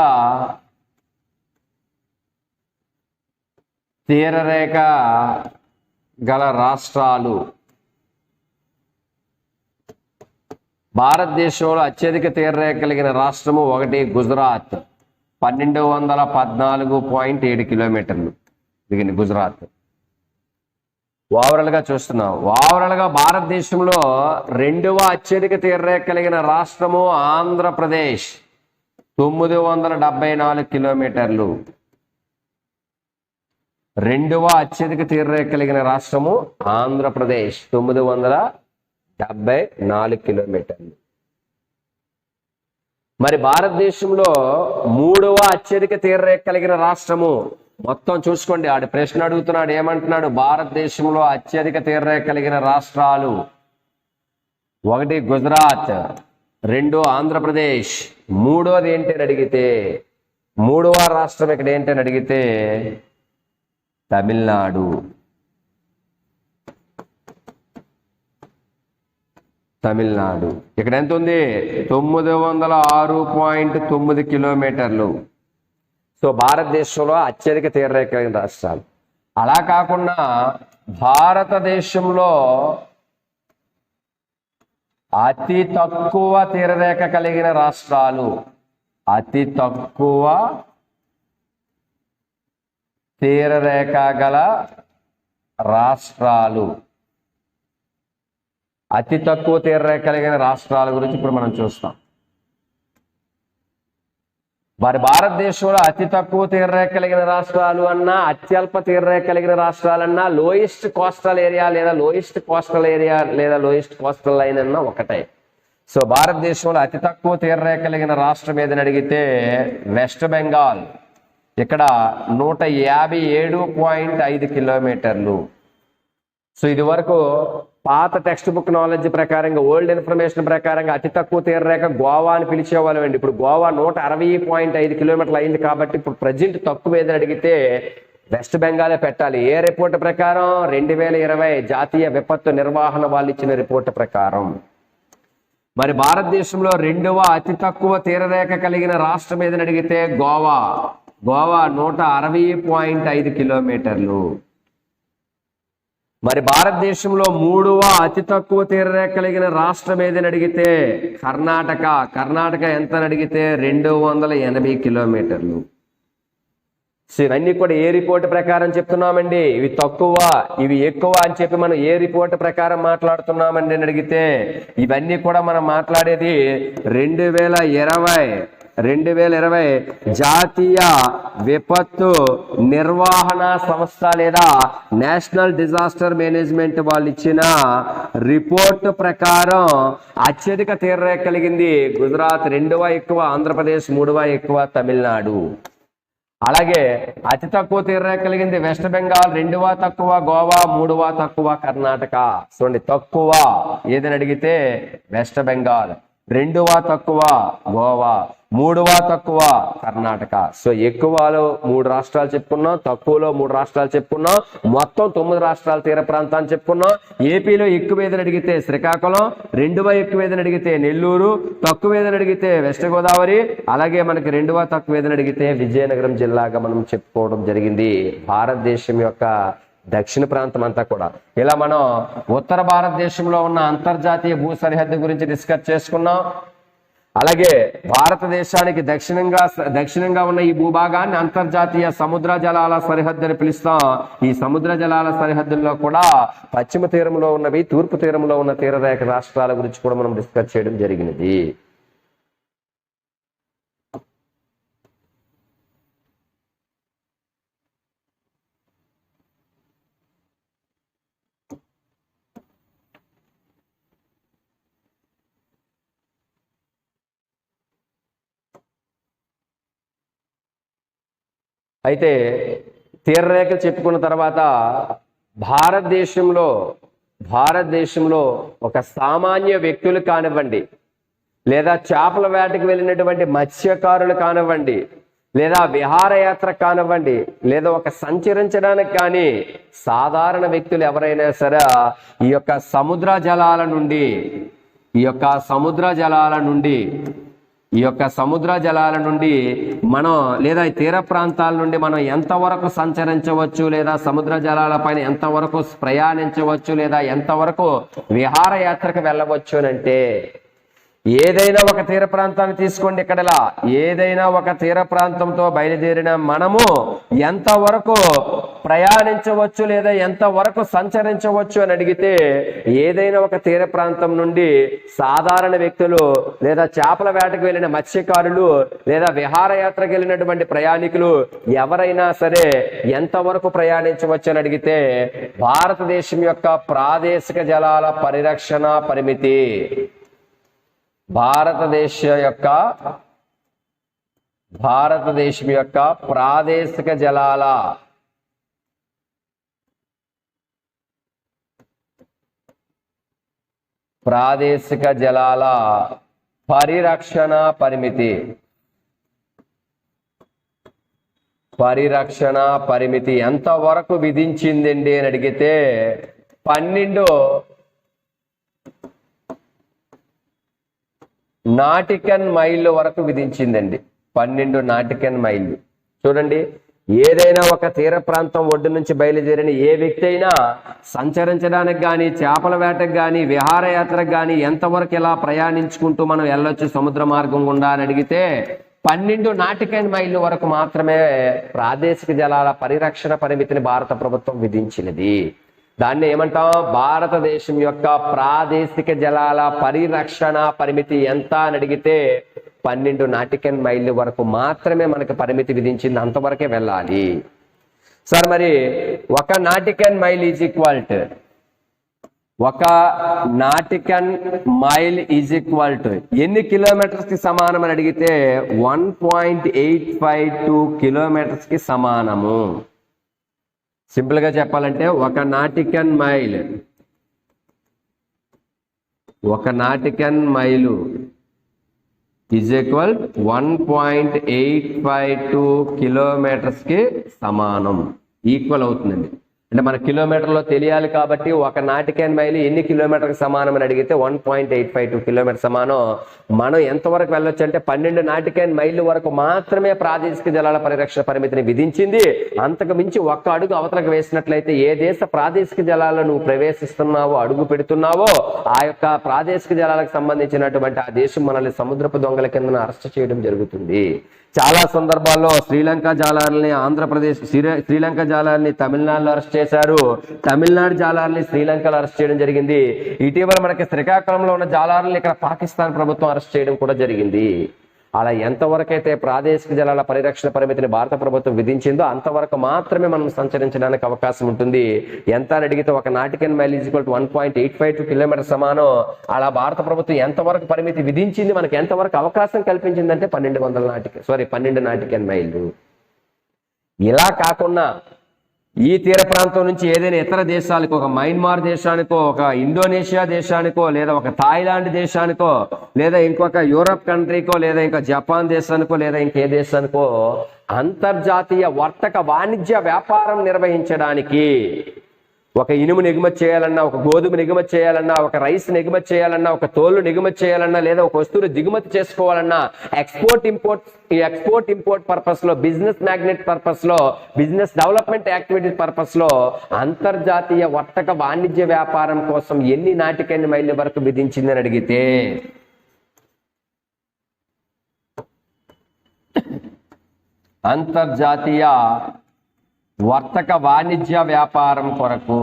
తీరరేఖ గల రాష్ట్రాలు, భారతదేశంలో అత్యధిక తీరరేఖ కలిగిన రాష్ట్రము 1 గుజరాత్ 1214.7 కిలోమీటర్లు దిగింది గుజరాత్. ఓవరాల్ గా చూస్తున్నాం. ఓవరాల్ గా భారతదేశంలో 2వ అత్యధిక తీరరేఖ కలిగిన రాష్ట్రము ఆంధ్రప్రదేశ్ 974 కిలోమీటర్లు. 2వ అత్యధిక తీరరేఖ కలిగిన రాష్ట్రము ఆంధ్రప్రదేశ్ 974 కిలోమీటర్లు. మరి భారతదేశంలో 3వ అత్యధిక తీరరేఖ కలిగిన రాష్ట్రము, మొత్తం చూసుకోండి, ఆడు ప్రశ్న అడుగుతున్నాడు, ఏమంటున్నాడు, భారతదేశంలో అత్యధిక తీరరేఖ కలిగిన రాష్ట్రాలు 1 గుజరాత్, 2 ఆంధ్రప్రదేశ్, 3వది ఏంటని అడిగితే 3వ రాష్ట్రం ఇక్కడ ఏంటని అడిగితే తమిళనాడు. ఇక్కడ ఎంత ఉంది, 906.9 కిలోమీటర్లు. సో భారతదేశంలో అత్యధిక తీరరేఖ కలిగిన రాష్ట్రాలు. అలా కాకుండా భారతదేశంలో అతి తక్కువ తీరరేఖ కలిగిన రాష్ట్రాలు, అతి తక్కువ తీరరేఖ గల రాష్ట్రాలు, అతి తక్కువ తీరరేఖ కలిగిన రాష్ట్రాల గురించి ఇప్పుడు మనం చూస్తాం. మరి భారతదేశంలో అతి తక్కువ తీరరేఖ కలిగిన రాష్ట్రాలు అన్నా, అత్యల్ప తీరరేఖ కలిగిన రాష్ట్రాలన్నా, లోయెస్ట్ కోస్టల్ ఏరియా లేదా లోయెస్ట్ కోస్టల్ లైన్ అన్నా ఒకటే. సో భారతదేశంలో అతి తక్కువ తీరరేఖ కలిగిన రాష్ట్రం ఏదని అడిగితే వెస్ట్ బెంగాల్. ఇక్కడ 157.5 కిలోమీటర్లు. సో ఇది వరకు పాత టెక్స్ట్ బుక్ నాలెడ్జ్ ప్రకారంగా, ఓల్డ్ ఇన్ఫర్మేషన్ ప్రకారంగా అతి తక్కువ తీరరేఖ గోవా అని పిలిచేవాళ్ళం అండి. ఇప్పుడు గోవా 160.5 కిలోమీటర్లు అయింది కాబట్టి ఇప్పుడు ప్రజెంట్ తక్కువ ఏదని అడిగితే వెస్ట్ బెంగాలే పెట్టాలి. ఏ రిపోర్ట్ ప్రకారం? 2020 జాతీయ విపత్తు నిర్వహణ వాళ్ళు ఇచ్చిన రిపోర్ట్ ప్రకారం. మరి భారతదేశంలో 2వ అతి తక్కువ తీరరేఖ కలిగిన రాష్ట్రం ఏదని అడిగితే గోవా. గోవా 160.5 కిలోమీటర్లు. మరి భారతదేశంలో 3వ అతి తక్కువ తీరరేఖ కలిగిన రాష్ట్రం ఏదని అడిగితే కర్ణాటక. కర్ణాటక ఎంత అని అడిగితే 280 కిలోమీటర్లు. సో ఇవన్నీ కూడా ఏ రిపోర్ట్ ప్రకారం చెప్తున్నామండి? ఇవి తక్కువ, ఇవి ఎక్కువ అని చెప్పి మనం ఏ రిపోర్ట్ ప్రకారం మాట్లాడుతున్నామండి అని అడిగితే, ఇవన్నీ కూడా మనం మాట్లాడేది 2020 జాతీయ విపత్తు నిర్వహణ సంస్థ లేదా నేషనల్ డిజాస్టర్ మేనేజ్మెంట్ వాళ్ళు ఇచ్చిన రిపోర్ట్ ప్రకారం అత్యధిక తీవ్రత కలిగింది గుజరాత్, 2వ ఎక్కువ ఆంధ్రప్రదేశ్, 3వ ఎక్కువ తమిళనాడు. అలాగే అతి తక్కువ తీవ్రత కలిగింది వెస్ట్ బెంగాల్, 2వ తక్కువ గోవా, 3వ తక్కువ కర్ణాటక. చూడండి, తక్కువ ఏదని అడిగితే వెస్ట్ బెంగాల్, 2వ తక్కువ గోవా, 3వ తక్కువ కర్ణాటక. సో ఎక్కువలో 3 రాష్ట్రాలు చెప్పుకున్నాం, తక్కువలో 3 రాష్ట్రాలు చెప్పుకున్నాం, మొత్తం 9 రాష్ట్రాల తీర ప్రాంతాన్ని చెప్పుకున్నాం. ఏపీలో ఎక్కువ ఏదని అడిగితే శ్రీకాకుళం, 2వ ఎక్కువ ఏదని అడిగితే నెల్లూరు, తక్కువ ఏదని అడిగితే వెస్ట్ గోదావరి, అలాగే మనకి 2వ తక్కువ ఏదని అడిగితే విజయనగరం జిల్లాగా మనం చెప్పుకోవడం జరిగింది. భారతదేశం యొక్క దక్షిణ ప్రాంతం అంతా కూడా. ఇలా మనం ఉత్తర భారతదేశంలో ఉన్న అంతర్జాతీయ భూ సరిహద్దు గురించి డిస్కస్ చేసుకున్నాం. అలాగే భారతదేశానికి దక్షిణంగా ఉన్న ఈ భూభాగాన్ని అంతర్జాతీయ సముద్ర జలాల సరిహద్దు అని పిలుస్తాం. ఈ సముద్ర జలాల సరిహద్దుల్లో కూడా పశ్చిమ తీరంలో ఉన్నవి, తూర్పు తీరంలో ఉన్న తీరరేఖ రాష్ట్రాల గురించి కూడా మనం డిస్కస్ చేయడం జరిగినది. అయితే తీరరేఖలు చెప్పుకున్న తర్వాత భారతదేశంలో ఒక సామాన్య వ్యక్తులు కానివ్వండి, లేదా చేపల వేటకు వెళ్ళినటువంటి మత్స్యకారులు కానివ్వండి, లేదా విహారయాత్ర కానివ్వండి, లేదా ఒక సంచరించడానికి కానీ సాధారణ వ్యక్తులు ఎవరైనా సరే ఈ యొక్క సముద్ర జలాల నుండి మనం లేదా తీర ప్రాంతాల నుండి మనం ఎంతవరకు సంచరించవచ్చు, లేదా సముద్ర జలాల పైన ఎంతవరకు ప్రయాణించవచ్చు, లేదా ఎంతవరకు విహారయాత్రకు వెళ్ళవచ్చు అని అంటే, ఏదైనా ఒక తీర ప్రాంతాన్ని తీసుకోండి. ఇక్కడలా ఏదైనా ఒక తీర ప్రాంతంతో బయలుదేరిన మనము ఎంతవరకు ప్రయాణించవచ్చు లేదా ఎంతవరకు సంచరించవచ్చు అని అడిగితే, ఏదైనా ఒక తీర ప్రాంతం నుండి సాధారణ వ్యక్తులు, లేదా చేపల వేటకు వెళ్ళిన మత్స్యకారులు, లేదా విహారయాత్రకు వెళ్ళినటువంటి ప్రయాణికులు ఎవరైనా సరే ఎంతవరకు ప్రయాణించవచ్చు అని అడిగితే, భారతదేశం యొక్క ప్రాదేశిక జలాల పరిరక్షణ పరిమితి, భారతదేశం యొక్క ప్రాదేశిక జలాల పరిరక్షణ పరిమితి ఎంతవరకు విధించిందండి అని అడిగితే 12 నాటికన్ మైళ్ళు వరకు విధించిందండి. 12 నాటికన్ మైళ్ళు. చూడండి, ఏదైనా ఒక తీర ప్రాంతం ఒడ్డు నుంచి బయలుదేరిన ఏ వ్యక్తి అయినా సంచరించడానికి కానీ, చేపల వేటకు కానీ, విహారయాత్రకు కానీ ఎంతవరకు ఇలా ప్రయాణించుకుంటూ మనం వెళ్ళొచ్చు సముద్ర మార్గం గుండా అని అడిగితే 12 నాటికన్ మైళ్ళు వరకు మాత్రమే ప్రాదేశిక జలాల పరిరక్షణ పరిమితిని భారత ప్రభుత్వం విధించినది. దాన్ని ఏమంటాం? భారతదేశం యొక్క ప్రాదేశిక జలాల పరిరక్షణ పరిమితి ఎంత అని అడిగితే 12 నాటికన్ మైళ్ళు వరకు మాత్రమే మనకు పరిమితి విధించింది, అంతవరకే వెళ్ళాలి. సార్ మరి ఒక nautical mile is equal to ఎన్ని కిలోమీటర్స్ కి సమానం అని అడిగితే 1.852 కిలోమీటర్స్ కి సమానము. సింపుల్ గా చెప్పాలంటే ఒక nautical mile is equal 1.852 kilometres కి సమానం, ఈక్వల్ అవుతుందండి. అంటే మన కిలోమీటర్లో తెలియాలి కాబట్టి ఒక నాటికన్ మైలు ఎన్ని కిలోమీటర్కి సమానం అని అడిగితే 1.852 కిలోమీటర్ సమానం. మనం ఎంతవరకు వెళ్ళొచ్చు అంటే 12 నాటికన్ మైళ్ళు వరకు మాత్రమే ప్రాదేశిక జలాల పరిరక్షణ పరిమితిని విధించింది. అంతకు మించి ఒక్క అడుగు అవతలకు వేసినట్లయితే ఏ దేశ ప్రాదేశిక జలాలను నువ్వు ప్రవేశిస్తున్నావో, అడుగు పెడుతున్నావో, ఆ యొక్క ప్రాదేశిక జలాలకు సంబంధించినటువంటి ఆ దేశం మనల్ని సముద్రపు దొంగల కింద అరెస్ట్ చేయడం జరుగుతుంది. చాలా సందర్భాల్లో శ్రీలంక జాలాలని ఆంధ్రప్రదేశ్, శ్రీలంక జాలాలని తమిళనాడులో అరెస్ట్ చేశారు, తమిళనాడు జాలాలని శ్రీలంకలో అరెస్ట్ చేయడం జరిగింది. ఇటీవల మనకి శ్రీకాకుళంలో ఉన్న జాలాలని ఇక్కడ పాకిస్తాన్ ప్రభుత్వం అరెస్ట్ చేయడం కూడా జరిగింది. అలా ఎంతవరకైతే ప్రాదేశిక జలాల పరిరక్షణ పరిమితిని భారత ప్రభుత్వం విధించిందో అంతవరకు మాత్రమే మనం సంచరించడానికి అవకాశం ఉంటుంది. ఎంత అని అడిగితే ఒక nautical mile equal to 1.852 kilometre సమానం. అలా భారత ప్రభుత్వం ఎంతవరకు పరిమితి విధించింది, మనకి ఎంతవరకు అవకాశం కల్పించిందంటే 12 నాటికన్ మైళ్ళు. ఇలా కాకుండా ఈ తీర ప్రాంతం నుంచి ఏదైనా ఇతర దేశాలకు, ఒక మయన్మార్ దేశానికో, ఒక ఇండోనేషియా దేశానికో, లేదా ఒక థాయిలాండ్ దేశానికో, లేదా ఇంకొక యూరప్ కంట్రీకో, లేదా ఇంకా జపాన్ దేశానికో, లేదా ఇంకే దేశానికో అంతర్జాతీయ వర్తక వాణిజ్య వ్యాపారం నిర్వహించడానికి, ఒక ఇనుమును ఎగుమతి చేయాలన్నా, ఒక గోధుమను ఎగుమతి చేయాలన్నా, ఒక రైస్ ఎగుమతి చేయాలన్నా, ఒక తోలును ఎగుమతి చేయాలన్నా, లేదా ఒక వస్తువును దిగుమతి చేసుకోవాలన్నా, ఎక్స్పోర్ట్ ఇంపోర్ట్ పర్పస్ లో, బిజినెస్ మ్యాగ్నెట్ పర్పస్ లో, బిజినెస్ డెవలప్మెంట్ యాక్టివిటీ పర్పస్ లో అంతర్జాతీయ వర్తక వాణిజ్య వ్యాపారం కోసం ఎన్ని నాటికన్ మైళ్ళ వరకు విధించిందని అడిగితే అంతర్జాతీయ వర్తక వాణిజ్య వ్యాపారం కొరకు,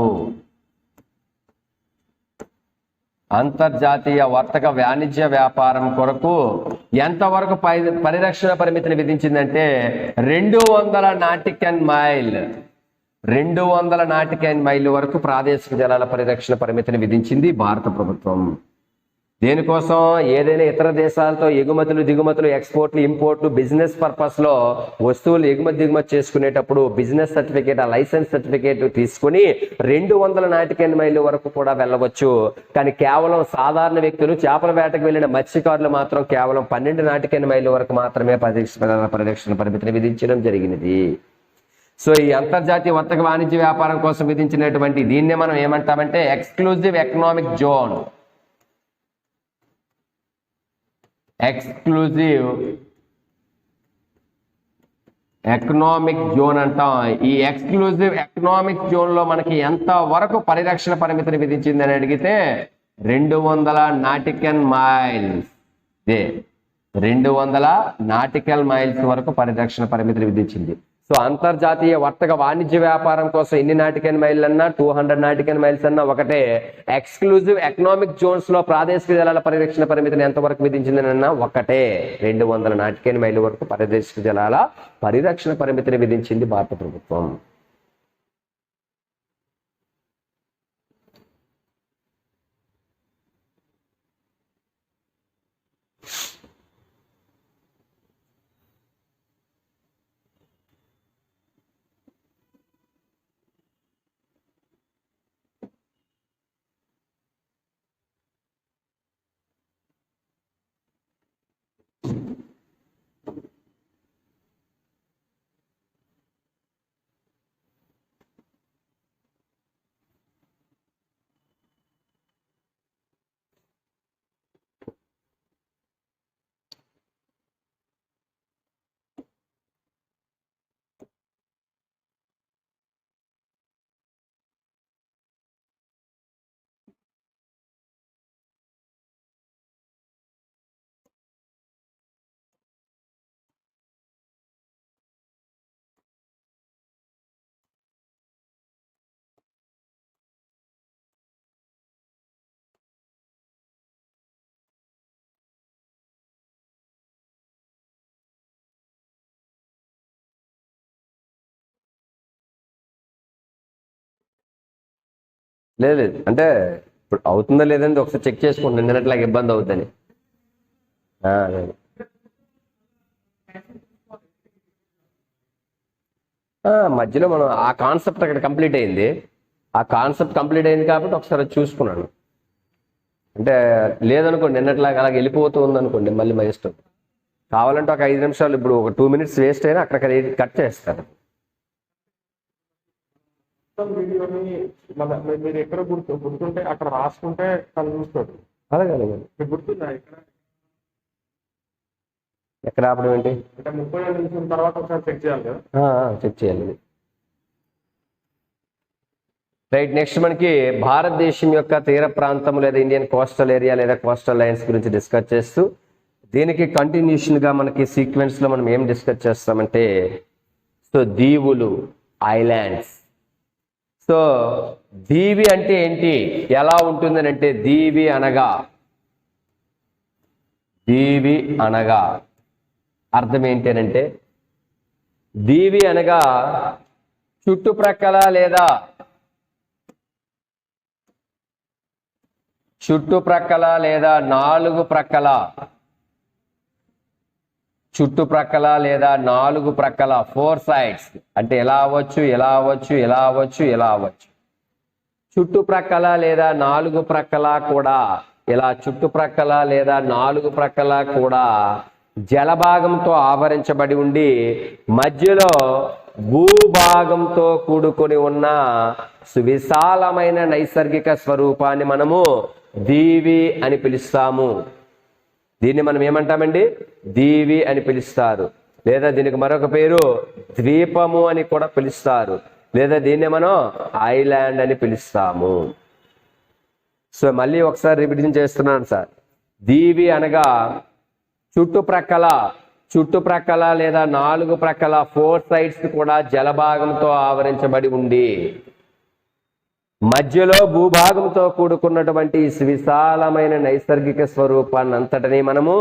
అంతర్జాతీయ వర్తక వాణిజ్య వ్యాపారం కొరకు ఎంతవరకు పరిరక్షణ పరిమితిని విధించిందంటే 200 నాటికన్ మైల్, 200 నాటికన్ మైల్ వరకు ప్రాదేశిక జలాల పరిరక్షణ పరిమితిని విధించింది భారత ప్రభుత్వం. దేనికోసం? ఏదైనా ఇతర దేశాలతో ఎగుమతులు, దిగుమతులు, ఎక్స్పోర్ట్లు, ఇంపోర్ట్లు, బిజినెస్ పర్పస్ లో వస్తువులు ఎగుమతి దిగుమతి చేసుకునేటప్పుడు బిజినెస్ సర్టిఫికేట్, ఆ లైసెన్స్ సర్టిఫికేట్ తీసుకుని 200 నాటికన్ మైళ్ళ వరకు కూడా వెళ్ళవచ్చు. కానీ కేవలం సాధారణ వ్యక్తులు, చేపల వేటకు వెళ్ళిన మత్స్యకారులు మాత్రం కేవలం 12 నాటికన్ మైళ్ళ వరకు మాత్రమే పరిరక్షణ పరిమితిని విధించడం జరిగినది. సో ఈ అంతర్జాతీయ వర్తక వాణిజ్య వ్యాపారం కోసం విధించినటువంటి దీన్నే మనం ఏమంటామంటే exclusive economic zone. Exclusive economic zone అంటాం. ఈ ఎక్స్క్లూజివ్ ఎకనామిక్ జోన్ లో మనకి ఎంత వరకు పరిరక్షణ పరిమితిని విధించింది అని అడిగితే 200 నాటికల్ మైల్స్. 200 నాటికల్ మైల్స్ వరకు పరిరక్షణ పరిమితిని విధించింది. సో అంతర్జాతీయ వర్తక వాణిజ్య వ్యాపారం కోసం ఎన్ని నాటికల్ మైల్ అన్నా, 200 నాటికల్ మైల్స్ అన్నా ఒకటే. ఎక్స్క్లూజివ్ ఎకనామిక్ జోన్స్ లో ప్రాదేశిక జలాల పరిరక్షణ పరిమితిని ఎంతవరకు విధించిందనన్నా ఒకటే. 200 నాటికల్ మైల్ వరకు ప్రాదేశిక జలాల పరిరక్షణ పరిమితిని విధించింది భారత ప్రభుత్వం. లేదు అంటే ఇప్పుడు అవుతుందా లేదంటే ఒకసారి చెక్ చేసుకోండి, నిన్నట్లాగా ఇబ్బంది అవుతుందని. లేదు మధ్యలో మనం ఆ కాన్సెప్ట్ అక్కడ కంప్లీట్ అయింది. ఆ కాన్సెప్ట్ కంప్లీట్ అయింది కాబట్టి ఒకసారి చూసుకున్నాను. అంటే లేదనుకోండి నిన్నట్లాగా అలాగ వెళ్ళిపోతూ ఉందనుకోండి మళ్ళీ మా ఇష్టం. కావాలంటే ఒక 5 నిమిషాలు, ఇప్పుడు ఒక 2 minutes వేస్ట్ అయినా అక్కడ కట్ చేస్తారు. మొత్తం వీడియోని మీరు ఎక్కడ గుర్తుంటే అక్కడ రాసుకుంటే తను చూస్తాడు. అలాగే మీకు గుర్తుందా ఎక్కడ ఆపడం ఏంటి అంటే 30 నిమిషాల తర్వాత ఒకసారి చెక్ చేయాలి కదా. చెక్ చేయాలి. రైట్, నెక్స్ట్ మనకి భారతదేశం యొక్క తీర ప్రాంతం లేదా ఇండియన్ కోస్టల్ ఏరియా లేదా కోస్టల్ లైన్స్ గురించి డిస్కస్ చేస్తూ దీనికి కంటిన్యూషన్గా మనకి సీక్వెన్స్లో మనం ఏం డిస్కస్ చేస్తామంటే సో దీవులు, ఐలాండ్స్. సో దీవి అంటే ఏంటి, ఎలా ఉంటుందని అంటే దీవి అనగా అర్థం ఏంటి అని అంటే దీవి అనగా చుట్టుప్రక్కల లేదా నాలుగు ప్రక్కల 4 సైడ్స్ అంటే ఎలా అవ్వచ్చు. చుట్టుప్రక్కల లేదా నాలుగు ప్రక్కల కూడా జలభాగంతో ఆవరించబడి ఉండి మధ్యలో భూభాగంతో కూడుకొని ఉన్న సువిశాలమైన నైసర్గిక స్వరూపాన్ని మనము దీవి అని పిలుస్తాము. దీన్ని మనం ఏమంటామండి, దీవి అని పిలుస్తారు. లేదా దీనికి మరొక పేరు ద్వీపము అని కూడా పిలుస్తారు. లేదా దీన్ని మనం ఐలాండ్ అని పిలుస్తాము. సో మళ్ళీ ఒకసారి రిపీట్ చేస్తున్నాను సార్. దీవి అనగా చుట్టుప్రక్కల లేదా 4 ప్రక్కల 4 సైడ్స్ కూడా జలభాగంతో ఆవరించబడి ఉండి మధ్యలో భూభాగంతో కూడుకున్నటువంటి విశాలమైన నైసర్గిక స్వరూపాన్ని అంతటినీ మనము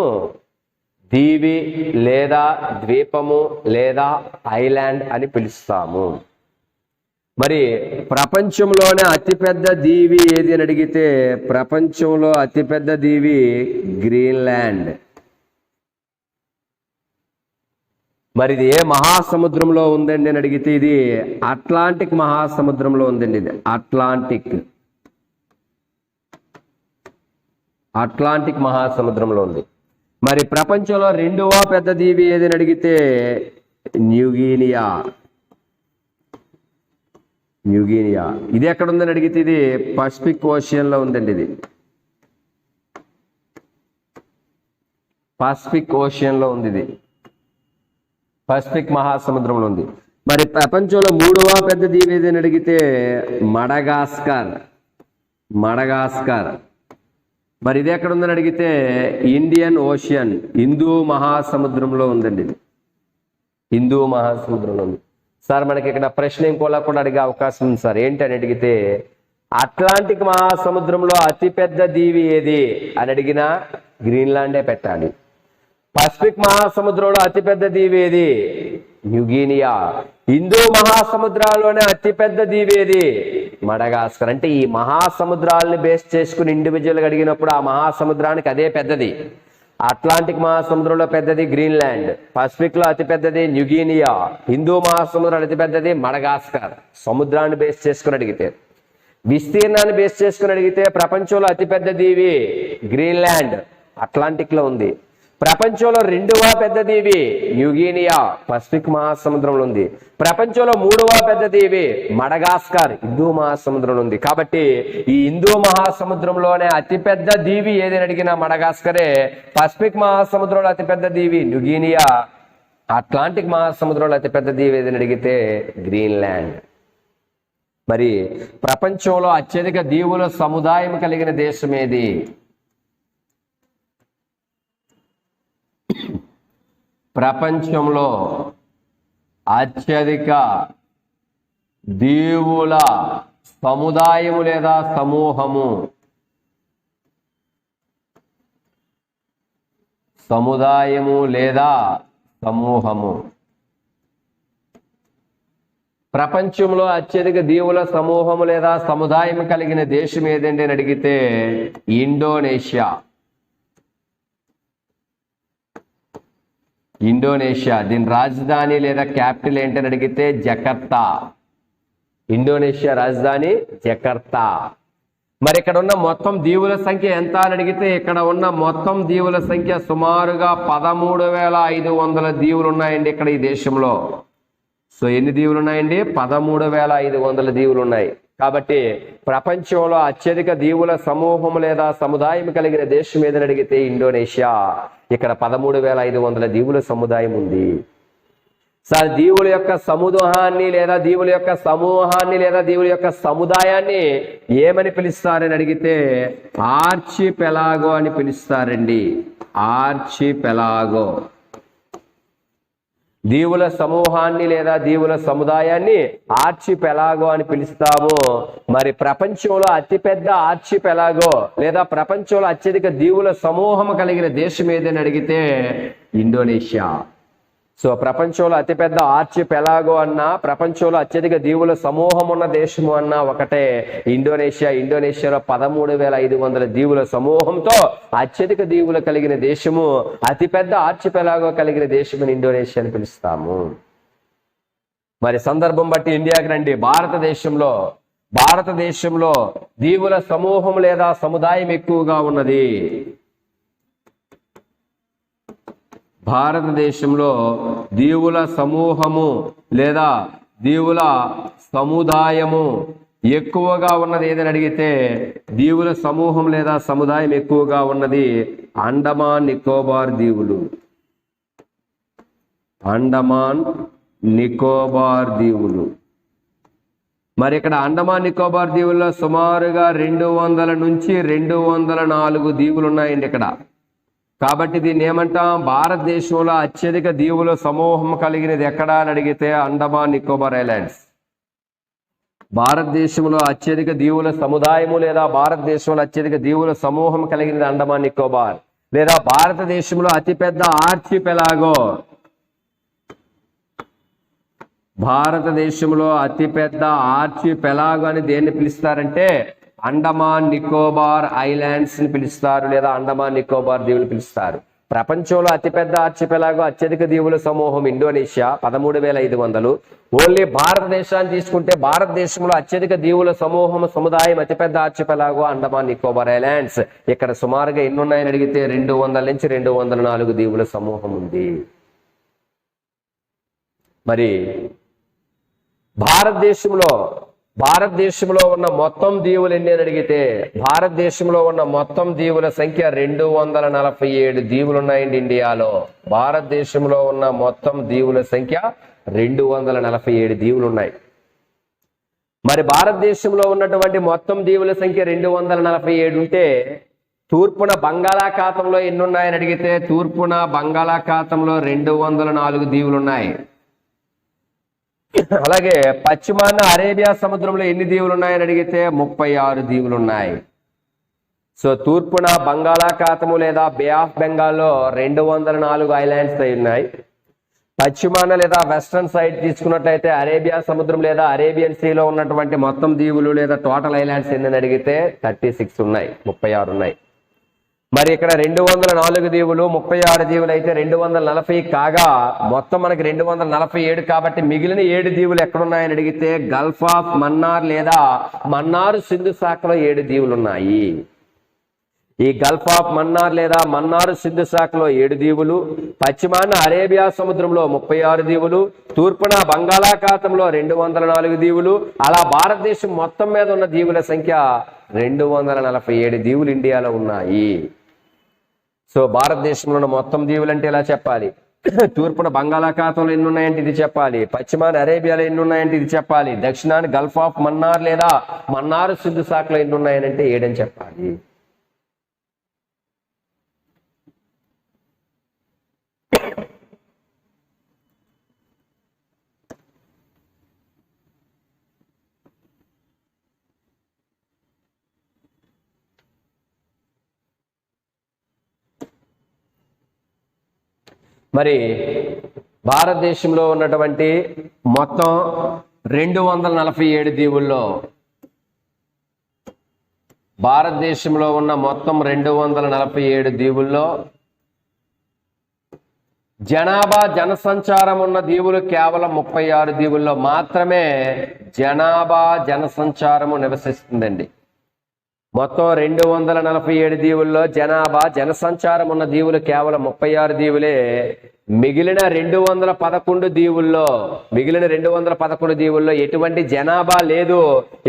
దీవి లేదా ద్వీపము లేదా ఐలాండ్ అని పిలుస్తాము. మరి ప్రపంచంలోనే అతిపెద్ద దీవి ఏది అని అడిగితే ప్రపంచంలో అతిపెద్ద దీవి గ్రీన్లాండ్. మరి ఇది ఏ మహాసముద్రంలో ఉందండి అని అడిగితే ఇది అట్లాంటిక్ మహాసముద్రంలో ఉందండి. ఇది అట్లాంటిక్ మహాసముద్రంలో ఉంది. మరి ప్రపంచంలో 2వ పెద్ద దీవి ఏది అని అడిగితే న్యూగినియా. ఇది ఎక్కడ ఉందని అడిగితే ఇది పసిఫిక్ ఓషియన్లో ఉందండి. ఇది పసిఫిక్ ఓషియన్లో ఉంది. ఇది పసిఫిక్ మహాసముద్రంలో ఉంది. మరి ప్రపంచంలో 3వ పెద్ద దీవి ఏదని అడిగితే మడగాస్కర్. మరి ఇది ఎక్కడ ఉందని అడిగితే ఇండియన్ ఓషియన్, హిందూ మహాసముద్రంలో ఉందండి. ఇది హిందూ మహాసముద్రంలో ఉంది. సార్ మనకి ఇక్కడ ప్రశ్న ఇంకోలా కూడా అడిగే అవకాశం ఉంది సార్. ఏంటని అడిగితే అట్లాంటిక్ మహాసముద్రంలో అతిపెద్ద దీవి ఏది అని అడిగినా గ్రీన్లాండే పెట్టాలి. పసిఫిక్ మహాసముద్రంలో అతిపెద్ద దీవి ఏది, న్యూగినియా. హిందూ మహాసముద్రాల్లోనే అతిపెద్ద దీవి ఏది, మడగాస్కర్. అంటే ఈ మహాసముద్రాలని బేస్ చేసుకుని ఇండివిజువల్గా అడిగినప్పుడు ఆ మహాసముద్రానికి అదే పెద్దది. అట్లాంటిక్ మహాసముద్రంలో పెద్దది గ్రీన్లాండ్, పసిఫిక్ లో అతిపెద్దది న్యూగినియా, హిందూ మహాసముద్రం అతిపెద్దది మడగాస్కర్. సముద్రాన్ని బేస్ చేసుకుని అడిగితే, విస్తీర్ణాన్ని బేస్ చేసుకుని అడిగితే ప్రపంచంలో అతిపెద్ద దీవి గ్రీన్లాండ్, అట్లాంటిక్ లో ఉంది. ప్రపంచంలో 2వ పెద్ద దీవి న్యూగినియా, పసిఫిక్ మహాసముద్రంలో ఉంది. ప్రపంచంలో 3వ పెద్ద దీవి మడగాస్కర్, హిందూ మహాసముద్రంలో ఉంది. కాబట్టి ఈ హిందూ మహాసముద్రంలోనే అతిపెద్ద దీవి ఏదని అడిగినా మడగాస్కరే, పసిఫిక్ మహాసముద్రంలో అతిపెద్ద దీవి న్యూగినియా, అట్లాంటిక్ మహాసముద్రంలో అతిపెద్ద దీవి ఏదని అడిగితే గ్రీన్లాండ్. మరి ప్రపంచంలో అత్యధిక దీవుల సముదాయం కలిగిన దేశం ఏది? ప్రపంచంలో అత్యధిక దీవుల సముదాయము లేదా సమూహము, ప్రపంచంలో అత్యధిక దీవుల సమూహము లేదా సముదాయం కలిగిన దేశం ఏదండి అని అడిగితే ఇండోనేషియా. దీని రాజధాని లేదా క్యాపిటల్ ఏంటని అడిగితే జకర్తా. ఇండోనేషియా రాజధాని జకర్తా. మరి ఇక్కడ ఉన్న మొత్తం దీవుల సంఖ్య ఎంత అని అడిగితే ఇక్కడ ఉన్న మొత్తం దీవుల సంఖ్య సుమారుగా 13,500 దీవులు ఉన్నాయండి ఇక్కడ ఈ దేశంలో. సో ఎన్ని దీవులు ఉన్నాయండి? 13,500 దీవులు ఉన్నాయి. కాబట్టి ప్రపంచంలో అత్యధిక దీవుల సమూహం లేదా సముదాయం కలిగిన దేశం ఏదని అడిగితే ఇండోనేషియా. ఇక్కడ 13,500 దీవుల సముదాయం ఉంది. సార్ దీవుల యొక్క సమూహాన్ని లేదా దీవుల యొక్క సమూహాన్ని లేదా దీవుల యొక్క సముదాయాన్ని ఏమని పిలుస్తారని అడిగితే ఆర్చిపెలాగో అని పిలుస్తారండి. ఆర్చిపెలాగో. దీవుల సమూహాన్ని లేదా దీవుల సముదాయాన్ని ఆర్చిపెలాగో అని పిలుస్తాము. మరి ప్రపంచంలో అతిపెద్ద ఆర్చిపెలాగో లేదా ప్రపంచంలో అత్యధిక దీవుల సమూహం కలిగిన దేశం ఏదని అడిగితే ఇండోనేషియా. సో ప్రపంచంలో అతిపెద్ద ఆర్చిపెలాగో అన్నా, ప్రపంచంలో అత్యధిక దీవుల సమూహం ఉన్న దేశము అన్నా ఒకటే, ఇండోనేషియా. ఇండోనేషియాలో 13,500 దీవుల సమూహంతో అత్యధిక దీవులు కలిగిన దేశము, అతిపెద్ద ఆర్చిపెలాగో కలిగిన దేశమని ఇండోనేషియా అని పిలుస్తాము. మరి సందర్భం బట్టి ఇండియాకి రండి. భారతదేశంలో దీవుల సమూహం లేదా సముదాయం ఎక్కువగా ఉన్నది. భారతదేశంలో దీవుల సమూహము లేదా దీవుల సముదాయము ఎక్కువగా ఉన్నది ఏదని అడిగితే, దీవుల సమూహం లేదా సముదాయం ఎక్కువగా ఉన్నది అండమాన్ నికోబార్ దీవులు. అండమాన్ నికోబార్ దీవులు. మరి ఇక్కడ అండమాన్ నికోబార్ దీవుల్లో సుమారుగా 200 నుంచి 204 దీవులు ఉన్నాయండి ఇక్కడ. కాబట్టి దీన్ని ఏమంటాం? భారతదేశంలో అత్యధిక దీవుల సమూహం కలిగినది ఎక్కడ అని అడిగితే అండమాన్ నికోబార్ ఐలాండ్స్. భారతదేశంలో అత్యధిక దీవుల సముదాయము లేదా భారతదేశంలో అత్యధిక దీవుల సమూహం కలిగినది అండమాన్ నికోబార్. లేదా భారతదేశంలో అతిపెద్ద ఆర్చిపెలాగో. భారతదేశంలో అతిపెద్ద ఆర్చిపెలాగో అని దేన్ని పిలుస్తారంటే అండమాన్ నికోబార్ ఐలాండ్స్ ని పిలుస్తారు, లేదా అండమాన్ నికోబార్ దీవులు పిలుస్తారు. ప్రపంచంలో అతిపెద్ద ఆర్చిపెలాగో అత్యధిక దీవుల సమూహం ఇండోనేషియా 13,500. ఓన్లీ భారతదేశాన్ని తీసుకుంటే భారతదేశంలో అత్యధిక దీవుల సముదాయం అతిపెద్ద ఆర్చిపెలాగో అండమాన్ నికోబార్ ఐలాండ్స్. ఇక్కడ సుమారుగా ఎన్ని ఉన్నాయని అడిగితే 200 నుంచి 204 దీవుల సమూహం ఉంది. మరి భారతదేశంలో ఉన్న మొత్తం దీవులు ఎన్ని అని అడిగితే భారతదేశంలో ఉన్న మొత్తం దీవుల సంఖ్య 247 దీవులు ఉన్నాయండి ఇండియాలో. భారతదేశంలో ఉన్న మొత్తం దీవుల సంఖ్య 247 దీవులు ఉన్నాయి. మరి భారతదేశంలో ఉన్నటువంటి మొత్తం దీవుల సంఖ్య 247 ఉంటే తూర్పున బంగాళాఖాతంలో ఎన్ని ఉన్నాయని అడిగితే తూర్పున బంగాళాఖాతంలో 204 దీవులు ఉన్నాయి. అలాగే పశ్చిమాన అరేబియా సముద్రంలో ఎన్ని దీవులు ఉన్నాయని అడిగితే 36 దీవులు ఉన్నాయి. సో తూర్పున బంగాళాఖాతము లేదా బే ఆఫ్ బెంగాల్లో 204 ఐలాండ్స్ ఉన్నాయి. పశ్చిమాన లేదా వెస్ట్రన్ సైడ్ తీసుకున్నట్లయితే అరేబియా సముద్రం లేదా అరేబియన్ సీలో ఉన్నటువంటి మొత్తం దీవులు లేదా టోటల్ ఐలాండ్స్ ఎన్ని అడిగితే 36 ఉన్నాయి, 36 ఉన్నాయి. మరి ఇక్కడ 204 దీవులు 36 దీవులు అయితే 240 కాగా మొత్తం మనకి 247 కాబట్టి మిగిలిన 7 దీవులు ఎక్కడున్నాయని అడిగితే గల్ఫ్ ఆఫ్ మన్నార్ లేదా మన్నారు సింధు శాఖలో 7 దీవులు ఉన్నాయి. ఈ గల్ఫ్ ఆఫ్ మన్నార్ లేదా మన్నారు సింధు శాఖలో 7 దీవులు, పశ్చిమాన అరేబియా సముద్రంలో 36 దీవులు, తూర్పున బంగాళాఖాతంలో 204 దీవులు. అలా భారతదేశం మొత్తం మీద ఉన్న దీవుల సంఖ్య 247 దీవులు ఇండియాలో ఉన్నాయి. సో భారతదేశంలో ఉన్న మొత్తం దీవులు అంటే ఇలా చెప్పాలి. తూర్పున బంగాళాఖాతంలో ఎన్ని ఉన్నాయంటే ఇది చెప్పాలి, పశ్చిమాన అరేబియాలో ఎన్ని ఉన్నాయంటే ఇది చెప్పాలి, దక్షిణాన గల్ఫ్ ఆఫ్ మన్నార్ లేదా మన్నారు సింధు శాఖలో ఎన్ని ఉన్నాయనంటే 7 అని చెప్పాలి. మరి భారతదేశంలో ఉన్నటువంటి మొత్తం 247 దీవుల్లో భారతదేశంలో ఉన్న మొత్తం 247 దీవుల్లో జనసంచారం ఉన్న దీవులు కేవలం 36 దీవుల్లో మాత్రమే జనసంచారము నివసిస్తుందండి. మొత్తం 247 దీవుల్లో జనసంచారం ఉన్న దీవులు కేవలం 36 దీవులే. మిగిలిన 211 దీవుల్లో ఎటువంటి జనాభా లేదు,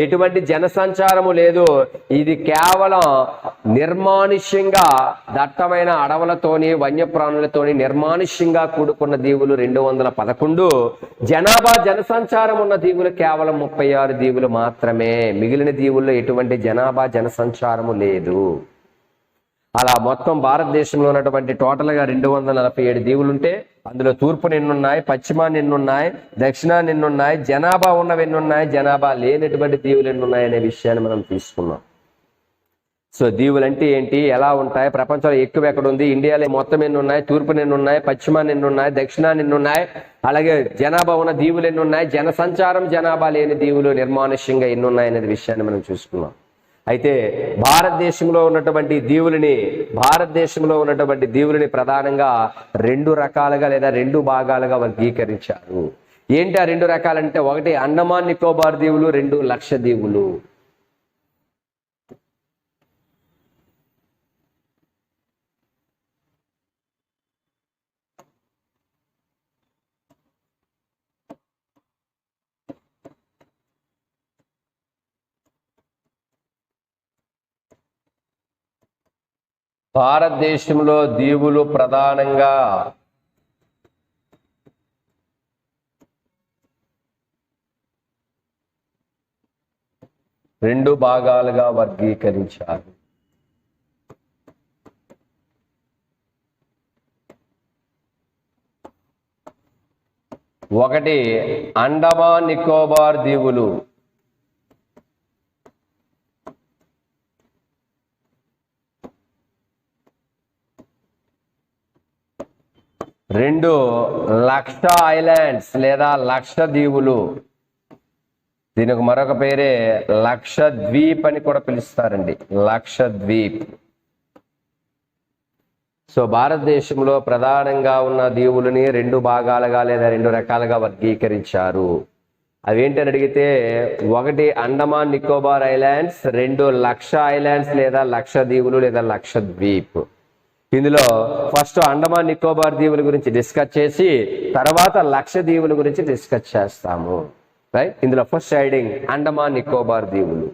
ఎటువంటి జనసంచారము లేదు. ఇది కేవలం నిర్మానుష్యంగా దట్టమైన అడవులతోని వన్యప్రాణులతోని నిర్మానుష్యంగా కూడుకున్న దీవులు 211. జనసంచారం ఉన్న దీవులు కేవలం 36 దీవులు మాత్రమే. మిగిలిన దీవుల్లో ఎటువంటి జనాభా జనసంచారము లేదు. అలా మొత్తం భారతదేశంలో ఉన్నటువంటి టోటల్గా 247 దీవులు ఉంటే అందులో తూర్పున ఎన్నున్నాయి, పశ్చిమాన్ని ఎన్నున్నాయి, దక్షిణాన్ని ఎన్నున్నాయి, జనాభా ఉన్నవి ఎన్నున్నాయి, జనాభా లేనటువంటి దీవులు ఎన్నున్నాయి అనే విషయాన్ని మనం తీసుకున్నాం. సో దీవులు అంటే ఏంటి, ఎలా ఉంటాయి, ప్రపంచంలో ఎక్కువ ఎక్కడ ఉంది, ఇండియాలో మొత్తం ఎన్ని ఉన్నాయి, తూర్పున ఎన్ని ఉన్నాయి, పశ్చిమాన్ని ఎన్ని ఉన్నాయి, దక్షిణాన్ని ఎన్ని ఉన్నాయి, అలాగే జనాభా ఉన్న దీవులు ఎన్ని ఉన్నాయి, జనసంచారం జనాభా లేని దీవులు నిర్మానుష్యంగా ఎన్ని ఉన్నాయి అనే విషయాన్ని మనం చూసుకున్నాం. అయితే భారతదేశంలో ఉన్నటువంటి దీవులని ప్రధానంగా 2 రకాలుగా లేదా 2 భాగాలుగా వర్గీకరించారు. ఏంటి ఆ 2 రకాలంటే, ఒకటి అండమాన్ నికోబార్ దీవులు, 2 లక్షద్వీపులు. భారతదేశంలో దీవులు ప్రధానంగా 2 భాగాలుగా వర్గీకరించారు. ఒకటి అండమాన్ నికోబార్ దీవులు, రెండు లక్ష ఐలాండ్స్ లేదా లక్షద్వీపులు. దీనికి మరొక పేరే లక్షద్వీప్ అని కూడా పిలుస్తారండి, లక్షద్వీప్. సో భారతదేశంలో ప్రధానంగా ఉన్న దీవులని 2 భాగాలుగా లేదా 2 రకాలుగా వర్గీకరించారు. అవేంటని అడిగితే, ఒకటి అండమాన్ నికోబార్ ఐలాండ్స్, 2 లక్ష ఐలాండ్స్ లేదా లక్షద్వీపులు లేదా లక్షద్వీప్. ఇందులో ఫస్ట్ అండమాన్ నికోబార్ దీవుల గురించి డిస్కస్ చేసి తర్వాత లక్షద్వీపుల గురించి డిస్కస్ చేస్తాము. రైట్, ఇందులో ఫస్ట్ హెడింగ్ అండమాన్ నికోబార్ దీవులు.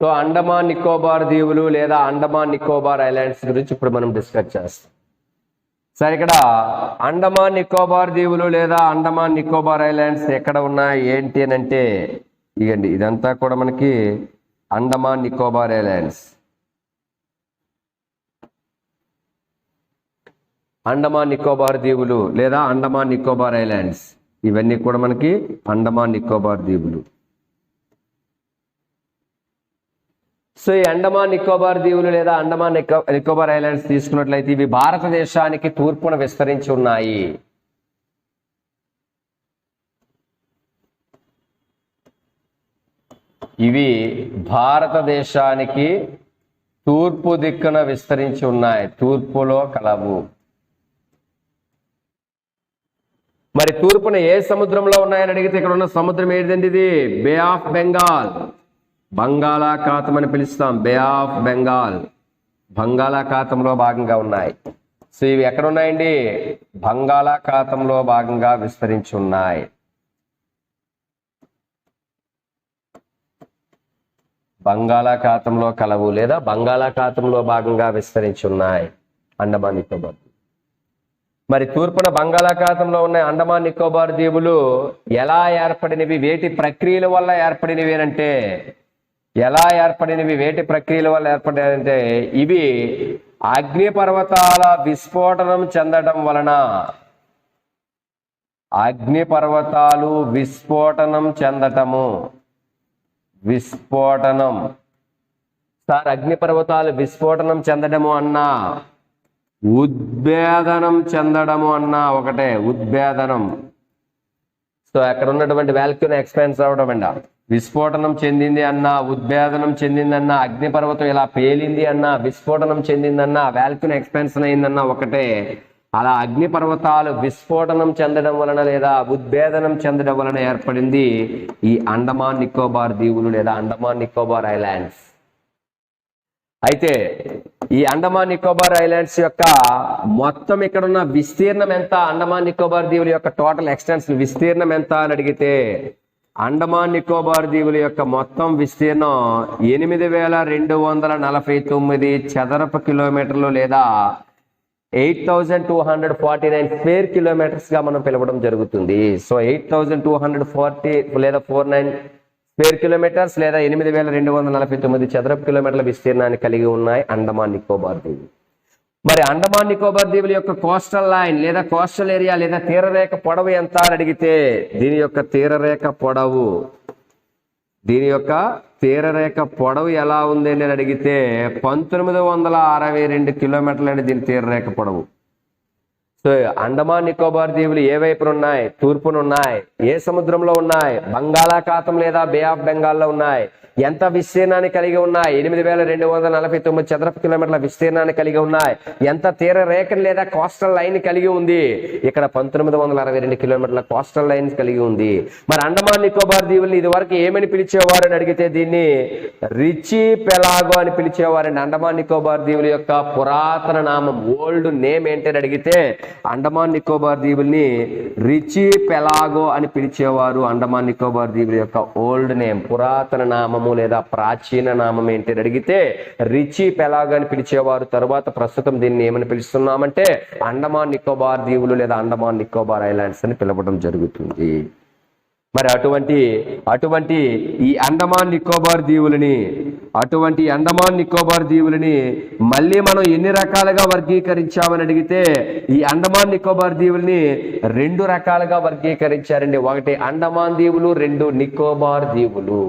సో అండమాన్ నికోబార్ దీవులు లేదా అండమాన్ నికోబార్ ఐలాండ్స్ గురించి ఇప్పుడు మనం డిస్కస్ చేస్తాం. సరే, ఇక్కడ అండమాన్ నికోబార్ దీవులు లేదా అండమాన్ నికోబార్ ఐలాండ్స్ ఎక్కడ ఉన్నాయి ఏంటి అని అంటే, ఇదండి, ఇదంతా కూడా మనకి అండమాన్ నికోబార్ ఐలాండ్స్. అండమాన్ నికోబార్ దీవులు లేదా అండమాన్ నికోబార్ ఐలాండ్స్, ఇవన్నీ కూడా మనకి అండమాన్ నికోబార్ దీవులు. సో ఈ అండమాన్ నికోబార్ దీవులు లేదా అండమాన్ నికోబార్ ఐలాండ్స్ తీసుకున్నట్లయితే ఇవి భారతదేశానికి తూర్పున విస్తరించి ఉన్నాయి. ఇవి భారతదేశానికి తూర్పు దిక్కున విస్తరించి ఉన్నాయి, తూర్పులో కలవు. మరి తూర్పున ఏ సముద్రంలో ఉన్నాయని అడిగితే, ఇక్కడ ఉన్న సముద్రం ఏంటండి, ఇది బే ఆఫ్ బెంగాల్, బంగాళాఖాతం అని పిలుస్తాం. బే ఆఫ్ బెంగాల్ బంగాళాఖాతంలో భాగంగా ఉన్నాయి. సో ఇవి ఎక్కడ ఉన్నాయండి, బంగాళాఖాతంలో భాగంగా విస్తరించి ఉన్నాయి. బంగాళాఖాతంలో కలవు లేదా బంగాళాఖాతంలో భాగంగా విస్తరించి ఉన్నాయి అండమాన్ నికోబార్. మరి తూర్పున బంగాళాఖాతంలో ఉన్న అండమాన్ నికోబార్ దీవులు ఎలా ఏర్పడినవి, వేటి ప్రక్రియల వల్ల ఏర్పడినవి అంటే, ఎలా ఏర్పడినవి, వేటి ప్రక్రియల వల్ల ఏర్పడినంటే ఇవి అగ్నిపర్వతాల విస్ఫోటనం చెందడం వలన, అగ్నిపర్వతాలు విస్ఫోటనం చెందటము, విస్ఫోటనం. సార్ అగ్నిపర్వతాలు విస్ఫోటనం చెందడము అన్నా, ఉద్భేదనం చెందడము అన్నా ఒకటే, ఉద్భేదనం. సో అక్కడ ఉన్నటువంటి వాల్క్యూమ్ ఎక్స్పాన్స్ అవడం అండి. విస్ఫోటనం చెందింది అన్నా, ఉద్భేదనం చెందిందన్నా, అగ్నిపర్వతం ఇలా పేలింది అన్నా, విస్ఫోటనం చెందిందన్నా, వాల్క్యూమ్ ఎక్స్పాన్షన్ అయిందన్నా ఒకటే. అలా అగ్నిపర్వతాలు విస్ఫోటనం చెందడం వలన లేదా ఉద్భేదనం చెందడం వలన ఏర్పడింది ఈ అండమాన్ నికోబార్ దీవులు లేదా అండమాన్ నికోబార్ ఐలాండ్స్. అయితే ఈ అండమాన్ నికోబార్ ఐలాండ్స్ యొక్క మొత్తం ఇక్కడ ఉన్న విస్తీర్ణం ఎంత, అండమాన్ నికోబార్ దీవుల యొక్క టోటల్ ఎక్స్టెన్షన్ విస్తీర్ణం ఎంత అని అడిగితే అండమాన్ నికోబార్ దీవుల యొక్క మొత్తం విస్తీర్ణం 8,249 చదరపు కిలోమీటర్లు లేదా 8,249 స్క్వేర్ కిలోమీటర్స్ గా మనం పిలవడం జరుగుతుంది. సో 8,240 లేదా 49 స్క్వేర్ కిలోమీటర్స్ లేదా 8,249 చదరపు కిలోమీటర్ల విస్తీర్ణాన్ని కలిగి ఉన్నాయి అండమాన్ నికోబార్ దీవులు. మరి అండమాన్ నికోబార్ దీవుల యొక్క కోస్టల్ లైన్ లేదా కోస్టల్ ఏరియా లేదా తీరరేఖ పొడవు ఎంత అని అడిగితే దీని యొక్క తీరరేఖ పొడవు ఎలా ఉంది అని అడిగితే 1962 కిలోమీటర్లు అండి దీని తీరరేఖ పొడవు. సో అండమాన్ నికోబార్ దీవులు ఏ వైపున ఉన్నాయి, తూర్పున ఉన్నాయి. ఏ సముద్రంలో ఉన్నాయి, బంగాళాఖాతం లేదా బే ఆఫ్ బెంగాల్లో ఉన్నాయి. ఎంత విస్తీర్ణాన్ని కలిగి ఉన్నాయి, 8,249 చదరపు కిలోమీటర్ల విస్తీర్ణాన్ని కలిగి ఉన్నాయి. ఎంత తీర రేఖ లేదా కోస్టల్ లైన్ కలిగి ఉంది, ఇక్కడ 1962 కిలోమీటర్ల కోస్టల్ లైన్ కలిగి ఉంది. మరి అండమాన్ నికోబార్ దీవుల్ని ఇది వరకు ఏమని పిలిచేవారు అని అడిగితే దీన్ని రిచి పెలాగో అని పిలిచేవారండి. అండమాన్ నికోబార్ దీవుల యొక్క పురాతన నామం, ఓల్డ్ నేమ్ ఏంటని అడిగితే అండమాన్ నికోబార్ దీవుల్ని రిచి పెలాగో అని పిలిచేవారు. అండమాన్ నికోబార్ దీవుల యొక్క ఓల్డ్ నేమ్, పురాతన నామము లేదా ప్రాచీన నామం ఏంటి అడిగితే రిచి పెలాగో అని పిలిచేవారు. తరువాత ప్రస్తుతం దీన్ని ఏమని పిలుస్తున్నామంటే అండమాన్ నికోబార్ దీవులు లేదా అండమాన్ నికోబార్ ఐలాండ్స్ అని పిలవడం జరుగుతుంది. మరి అటువంటి ఈ అండమాన్ నికోబార్ దీవులని మళ్ళీ మనం ఎన్ని రకాలుగా వర్గీకరించామని అడిగితే ఈ అండమాన్ నికోబార్ దీవుల్ని 2 రకాలుగా వర్గీకరించారండి. ఒకటి అండమాన్ దీవులు, 2 నికోబార్ దీవులు.